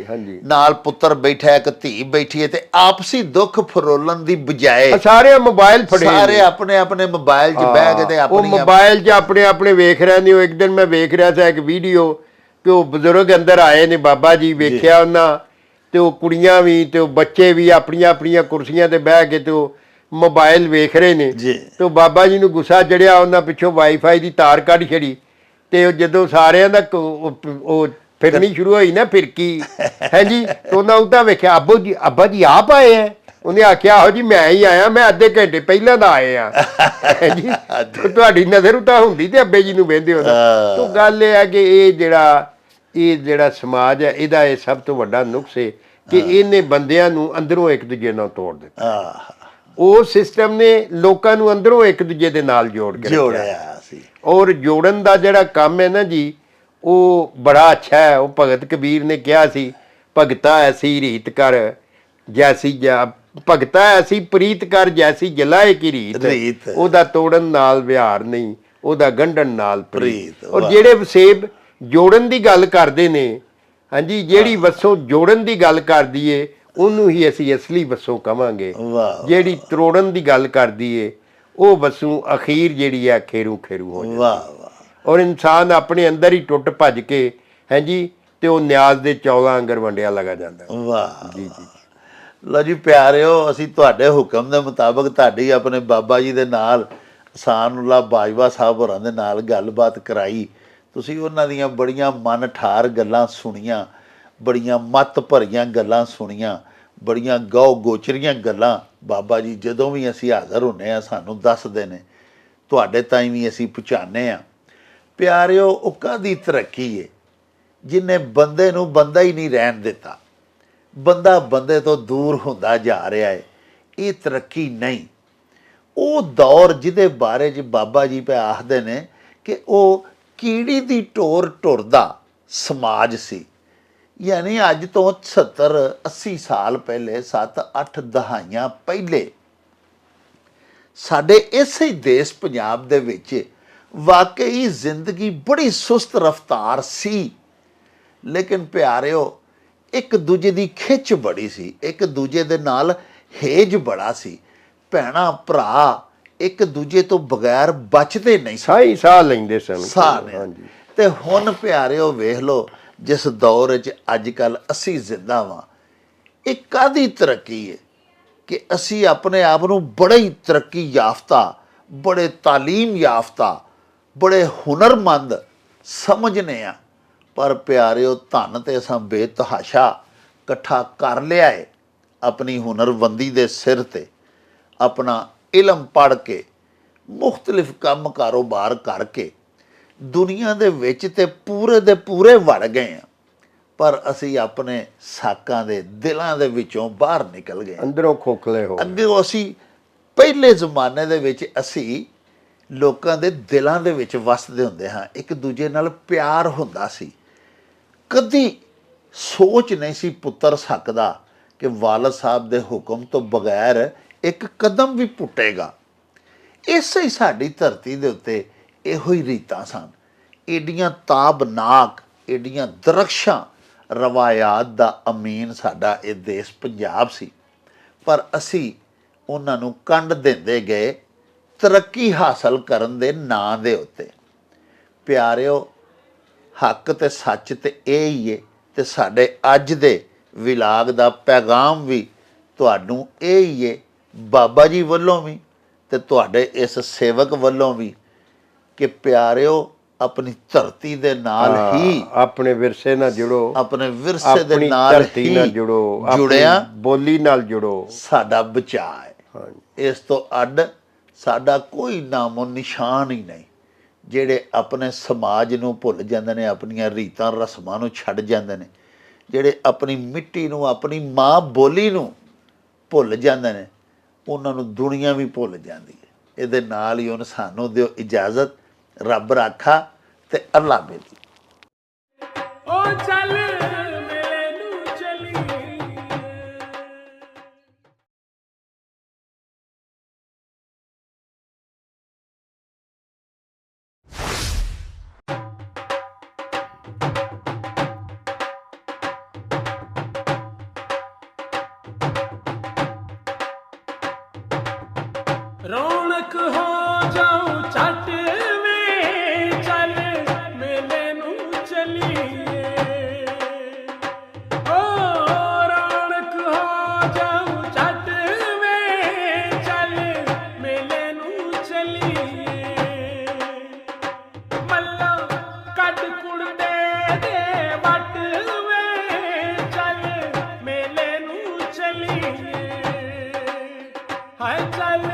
ਨਾਲ ਪੁੱਤਰ ਬੈਠਾ, ਇੱਕ ਧੀ ਬੈਠੀ ਹੈ, ਤੇ ਆਪਸੀ ਦੁੱਖ ਫਰੋਲਣ ਦੀ ਬਜਾਏ ਸਾਰੇ ਮੋਬਾਈਲ ਫੜੇ, ਸਾਰੇ ਆਪਣੇ ਆਪਣੇ ਮੋਬਾਈਲ 'ਚ ਬਹਿ ਕੇ ਤੇ ਉਹ ਮੋਬਾਈਲ 'ਚ ਆਪਣੇ ਆਪਣੇ ਵੇਖ ਰਹੇ ਨੇ। ਇੱਕ ਦਿਨ ਮੈਂ ਵੇਖ ਰਿਹਾ ਸੀ ਇੱਕ ਵੀਡੀਓ ਕਿ ਉਹ ਬਜ਼ੁਰਗ ਅੰਦਰ ਆਏ ਨੇ, ਬਾਬਾ ਜੀ ਵੇਖਿਆ ਉਹਨਾਂ, ਤੇ ਉਹ ਕੁੜੀਆਂ ਵੀ ਤੇ ਉਹ ਬੱਚੇ ਵੀ ਆਪਣੀਆਂ ਆਪਣੀਆਂ ਕੁਰਸੀਆਂ ਤੇ ਬਹਿ ਕੇ ਤੇ ਉਹ ਮੋਬਾਈਲ ਵੇਖ ਰਹੇ ਨੇ। ਤੇ ਉਹ ਬਾਬਾ ਜੀ ਨੂੰ ਗੁੱਸਾ ਚੜਿਆ, ਉਹਨਾਂ ਪਿੱਛੋਂ ਵਾਈਫਾਈ ਦੀ ਤਾਰ ਕੱਢ ਛੜੀ, ਤੇ ਜਦੋਂ ਸਾਰਿਆਂ ਦਾ ਉਹ ਫਿਰਨੀ ਸ਼ੁਰੂ ਹੋਈ ਨਾ, ਫਿਰਕੀ, ਹਾਂਜੀ, ਤੇ ਉਹਨਾਂ ਉਦਾਂ ਵੇਖਿਆ, ਅੱਬਾ ਜੀ ਆਪ ਆਏ ਹੈ? ਉਹਨੇ ਆਖਿਆ, ਆਹੋ ਜੀ ਮੈਂ ਹੀ ਆਇਆ, ਮੈਂ ਅੱਧੇ ਘੰਟੇ ਪਹਿਲਾਂ ਦਾ ਆਏ ਆ। ਜੀ, ਤੁਹਾਡੀ ਨਜ਼ਰ ਉਤਾਂ ਹੁੰਦੀ ਤੇ ਅੱਬੇ ਜੀ ਨੂੰ ਵਹਿੰਦੇ ਹੋ। ਤਾਂ ਗੱਲ ਇਹ ਹੈ ਕਿ ਇਹ ਜਿਹੜਾ ਸਮਾਜ ਹੈ, ਇਹਦਾ ਇਹ ਸਭ ਤੋਂ ਵੱਡਾ ਨੁਕਸ ਹੈ ਕਿ ਇਹਨੇ ਬੰਦਿਆਂ ਨੂੰ ਅੰਦਰੋਂ ਇੱਕ ਦੂਜੇ ਨਾਲ ਤੋੜ ਦਿੱਤਾ। ਉਹ ਸਿਸਟਮ ਨੇ ਲੋਕਾਂ ਨੂੰ ਅੰਦਰੋਂ ਇੱਕ ਦੂਜੇ ਦੇ ਨਾਲ ਜੋੜਿਆ ਸੀ, ਔਰ ਜੋੜਨ ਦਾ ਜਿਹੜਾ ਕੰਮ ਹੈ ਨਾ ਜੀ, ਉਹ ਬੜਾ ਅੱਛਾ ਹੈ। ਉਹ ਭਗਤ ਕਬੀਰ ਨੇ ਕਿਹਾ ਸੀ, ਭਗਤਾ ਐਸੀ ਰੀਤ ਕਰ ਜੈਸੀ ਭਗਤਾ ਐਸੀ ਪ੍ਰੀਤ ਕਰ ਜੈਸੀ ਜਲਾਏ ਕੀ ਰੀਤ, ਉਹਦਾ ਤੋੜਨ ਨਾਲ ਵਿਹਾਰ ਨਹੀਂ, ਉਹਦਾ ਗੰਢਣ ਨਾਲ ਪ੍ਰੀਤ। ਔਰ ਜਿਹੜੇ ਵਸੇਬ ਜੋੜਨ ਦੀ ਗੱਲ ਕਰਦੇ ਨੇ, ਹਾਂਜੀ, ਜਿਹੜੀ ਵਸੋਂ ਜੋੜਨ ਦੀ ਗੱਲ ਕਰਦੀ ਏ ਉਹਨੂੰ ਹੀ ਅਸੀਂ ਅਸਲੀ ਵਸੋਂ ਕਵਾਂਗੇ। ਜਿਹੜੀ ਤਰੋੜਨ ਦੀ ਗੱਲ ਕਰਦੀ ਏ ਉਹ ਵਸੋਂ ਅਖੀਰ ਜਿਹੜੀ ਹੈ ਖੇਰੂ ਖੇਰੂ ਹੋ ਜਾਂਦੀ। ਔਰ ਇਨਸਾਨ ਆਪਣੇ ਅੰਦਰ ਹੀ ਟੁੱਟ ਭੱਜ ਕੇ, ਹਾਂਜੀ, ਤੇ ਉਹ ਨਿਆਜ਼ ਦੇ ਚੌਲਾਂ ਅੰਗਰ ਵੰਡਿਆ ਲਗਾ ਜਾਂਦਾ। ਵਾਹ ਜੀ ਜੀ। ਲਓ ਜੀ ਪਿਆਰਿਓ, ਅਸੀਂ ਤੁਹਾਡੇ ਹੁਕਮ ਦੇ ਮੁਤਾਬਕ ਤੁਹਾਡੀ ਆਪਣੇ ਬਾਬਾ ਜੀ ਦੇ ਨਾਲ ਅਹਿਸਾਨੁੱਲਾ ਬਾਜਵਾ ਸਾਹਿਬ ਹੋਰਾਂ ਦੇ ਨਾਲ ਗੱਲਬਾਤ ਕਰਾਈ। ਤੁਸੀਂ ਉਹਨਾਂ ਦੀਆਂ ਬੜੀਆਂ ਮਨ ਠਾਰ ਗੱਲਾਂ ਸੁਣੀਆਂ, ਬੜੀਆਂ ਮੱਤ ਭਰੀਆਂ ਗੱਲਾਂ ਸੁਣੀਆਂ, ਬੜੀਆਂ ਗਹੁ ਗੋਚਰੀਆਂ ਗੱਲਾਂ। ਬਾਬਾ ਜੀ ਜਦੋਂ ਵੀ ਅਸੀਂ ਹਾਜ਼ਰ ਹੁੰਦੇ ਹਾਂ ਸਾਨੂੰ ਦੱਸਦੇ ਨੇ, ਤੁਹਾਡੇ ਤਾਈਂ ਵੀ ਅਸੀਂ ਪਹੁੰਚਾਉਂਦੇ ਹਾਂ। ਪਿਆਰਿਓ, ਉਹ ਕਾਹਦੀ ਤਰੱਕੀ ਹੈ ਜਿਹਨੇ ਬੰਦੇ ਨੂੰ ਬੰਦਾ ਹੀ ਨਹੀਂ ਰਹਿਣ ਦਿੱਤਾ, ਬੰਦਾ ਬੰਦੇ ਤੋਂ ਦੂਰ ਹੁੰਦਾ ਜਾ ਰਿਹਾ ਹੈ। ਇਹ ਤਰੱਕੀ ਨਹੀਂ। ਉਹ ਦੌਰ ਜਿਹਦੇ ਬਾਰੇ 'ਚ ਬਾਬਾ ਜੀ ਪਏ ਆਖਦੇ ਨੇ ਕਿ ਉਹ ਕੀੜੀ ਦੀ ਟੋਰ ਟੁਰਦਾ ਸਮਾਜ ਸੀ। ਯਾਨੀ ਅੱਜ ਤੋਂ 70-80 ਸਾਲ ਪਹਿਲੇ, 7-8 ਦਹਾਈਆਂ ਪਹਿਲੇ ਸਾਡੇ ਇਸੇ ਦੇਸ਼ ਪੰਜਾਬ ਦੇ ਵਿੱਚ ਵਾਕਈ ਜ਼ਿੰਦਗੀ ਬੜੀ ਸੁਸਤ ਰਫ਼ਤਾਰ ਸੀ। ਲੇਕਿਨ ਪਿਆਰਿਓ, ਇੱਕ ਦੂਜੇ ਦੀ ਖਿੱਚ ਬੜੀ ਸੀ, ਇੱਕ ਦੂਜੇ ਦੇ ਨਾਲ ਹੇਜ ਬੜਾ ਸੀ। ਭੈਣਾਂ ਭਰਾ ਇੱਕ ਦੂਜੇ ਤੋਂ ਬਗੈਰ ਬਚਦੇ ਨਹੀਂ ਸੀ, ਸਾਹ ਲੈਂਦੇ ਸਨ। ਹਾਂਜੀ। ਤੇ ਹੁਣ ਪਿਆਰਿਓ ਵੇਖ ਲਓ, ਜਿਸ ਦੌਰ ਵਿੱਚ ਅੱਜ ਕੱਲ੍ਹ ਅਸੀਂ ਜ਼ਿੰਦਾ ਵਾਂ, ਇਹ ਕਾਹਦੀ ਤਰੱਕੀ ਹੈ ਕਿ ਅਸੀਂ ਆਪਣੇ ਆਪ ਨੂੰ ਬੜੇ ਹੀ ਤਰੱਕੀ ਯਾਫਤਾ, ਬੜੇ ਤਾਲੀਮ ਯਾਫਤਾ, ਬੜੇ ਹੁਨਰਮੰਦ ਸਮਝਨੇ ਆ। ਪਰ ਪਿਆਰਿਓ, ਧਨ ਤੇ ਅਸਾਂ ਬੇਤਹਾਸ਼ਾ ਇਕੱਠਾ ਕਰ ਲਿਆ ਹੈ ਆਪਣੀ ਹੁਨਰਵੰਦੀ ਦੇ ਸਿਰ 'ਤੇ। ਆਪਣਾ ਇਲਮ ਪੜ੍ਹ ਕੇ, ਮੁਖਤਲਿਫ ਕੰਮ ਕਾਰੋਬਾਰ ਕਰਕੇ ਦੁਨੀਆ ਦੇ ਵਿੱਚ ਤੇ ਪੂਰੇ ਦੇ ਪੂਰੇ ਵੜ ਗਏ ਆ, ਪਰ ਅਸੀਂ ਆਪਣੇ ਸਾਕਾਂ ਦੇ ਦਿਲਾਂ ਦੇ ਵਿੱਚੋਂ ਬਾਹਰ ਨਿਕਲ ਗਏ, ਅੰਦਰੋਂ ਖੋਖਲੇ ਹੋ। ਅੱਗੇ ਅਸੀਂ ਪਹਿਲੇ ਜ਼ਮਾਨੇ ਦੇ ਵਿੱਚ ਅਸੀਂ ਲੋਕਾਂ ਦੇ ਦਿਲਾਂ ਦੇ ਵਿੱਚ ਵਸਦੇ ਹੁੰਦੇ ਹਾਂ, ਇੱਕ ਦੂਜੇ ਨਾਲ ਪਿਆਰ ਹੁੰਦਾ ਸੀ। ਕਦੀ ਸੋਚ ਨਹੀਂ ਸੀ ਪੁੱਤਰ ਸਕਦਾ ਕਿ ਵਾਲਦ ਸਾਹਿਬ ਦੇ ਹੁਕਮ ਤੋਂ ਬਗੈਰ ਇੱਕ ਕਦਮ ਵੀ ਪੁੱਟੇਗਾ। ਇਸੇ ਹੀ ਸਾਡੀ ਧਰਤੀ ਦੇ ਉੱਤੇ ਇਹੋ ਹੀ ਰੀਤਾਂ ਸਨ। ਏਡੀਆਂ ਤਾਬਨਾਕ, ਏਡੀਆਂ ਦਰਖਸ਼ਾਂ ਰਵਾਇਤ ਦਾ ਅਮੀਨ ਸਾਡਾ ਇਹ ਦੇਸ਼ ਪੰਜਾਬ ਸੀ, ਪਰ ਅਸੀਂ ਉਹਨਾਂ ਨੂੰ ਕੰਡ ਦਿੰਦੇ ਗਏ ਤਰੱਕੀ ਹਾਸਲ ਕਰਨ ਦੇ ਨਾਂ ਦੇ ਉੱਤੇ। ਪਿਆਰਿਓ, ਹੱਕ ਤੇ ਸੱਚ ਤੇ ਇਹ ਹੀ ਹੈ, ਤੇ ਸਾਡੇ ਅੱਜ ਦੇ ਵਿਲਾਗ ਦਾ ਪੈਗਾਮ ਵੀ ਤੁਹਾਨੂੰ ਇਹ ਹੀ ਹੈ, ਬਾਬਾ ਜੀ ਵੱਲੋਂ ਵੀ ਤੇ ਤੁਹਾਡੇ ਇਸ ਸੇਵਕ ਵੱਲੋਂ ਵੀ, ਕਿ ਪਿਆਰਿਓ ਆਪਣੀ ਧਰਤੀ ਦੇ ਨਾਲ ਹੀ, ਆਪਣੇ ਵਿਰਸੇ ਨਾਲ ਜੁੜੋ, ਆਪਣੇ ਵਿਰਸੇ ਦੇ ਨਾਲ ਹੀ ਜੁੜੋ, ਜੁੜਿਆ ਬੋਲੀ ਨਾਲ ਜੁੜੋ, ਸਾਡਾ ਬਚਾਅ ਹੈ। ਇਸ ਤੋਂ ਅੱਡ ਸਾਡਾ ਕੋਈ ਨਾਮੋ ਨਿਸ਼ਾਨ ਹੀ ਨਹੀਂ। ਜਿਹੜੇ ਆਪਣੇ ਸਮਾਜ ਨੂੰ ਭੁੱਲ ਜਾਂਦੇ ਨੇ, ਆਪਣੀਆਂ ਰੀਤਾਂ ਰਸਮਾਂ ਨੂੰ ਛੱਡ ਜਾਂਦੇ ਨੇ, ਜਿਹੜੇ ਆਪਣੀ ਮਿੱਟੀ ਨੂੰ, ਆਪਣੀ ਮਾਂ ਬੋਲੀ ਨੂੰ ਭੁੱਲ ਜਾਂਦੇ ਨੇ, ਉਹਨਾਂ ਨੂੰ ਦੁਨੀਆ ਵੀ ਭੁੱਲ ਜਾਂਦੀ ਹੈ। ਇਹਦੇ ਨਾਲ ਹੀ ਹੁਣ ਸਾਨੂੰ ਦਿਓ ਇਜਾਜ਼ਤ। ਰੱਬ ਰਾਖਾ ਤੇ ਅੱਲਾ ਬੇਲੀ। ਉਹ ਚੱਲ ਮੇਲੇ ਨੂੰ ਚਲੀ, ਰੌਣਕ ਹੋ ਜਾਊ ਛੱਟ ਵੇ, ਚੱਲ ਮੇਲੇ ਨੂੰ ਚਲੀਏ। ਓ ਰੌਣਕ ਹੋ ਜਾਊ ਛੱਟ ਵੇ, ਚੱਲ ਮੇਲੇ ਨੂੰ ਚਲੀਏ। ਮੱਲਾ ਕੱਢ ਕੁੜਦੇ ਦੇ ਵੱਟ ਵੇ, ਚੱਲ ਮੇਲੇ ਨੂੰ ਚਲੀਏ। ਹਾਏ ਚੱਲ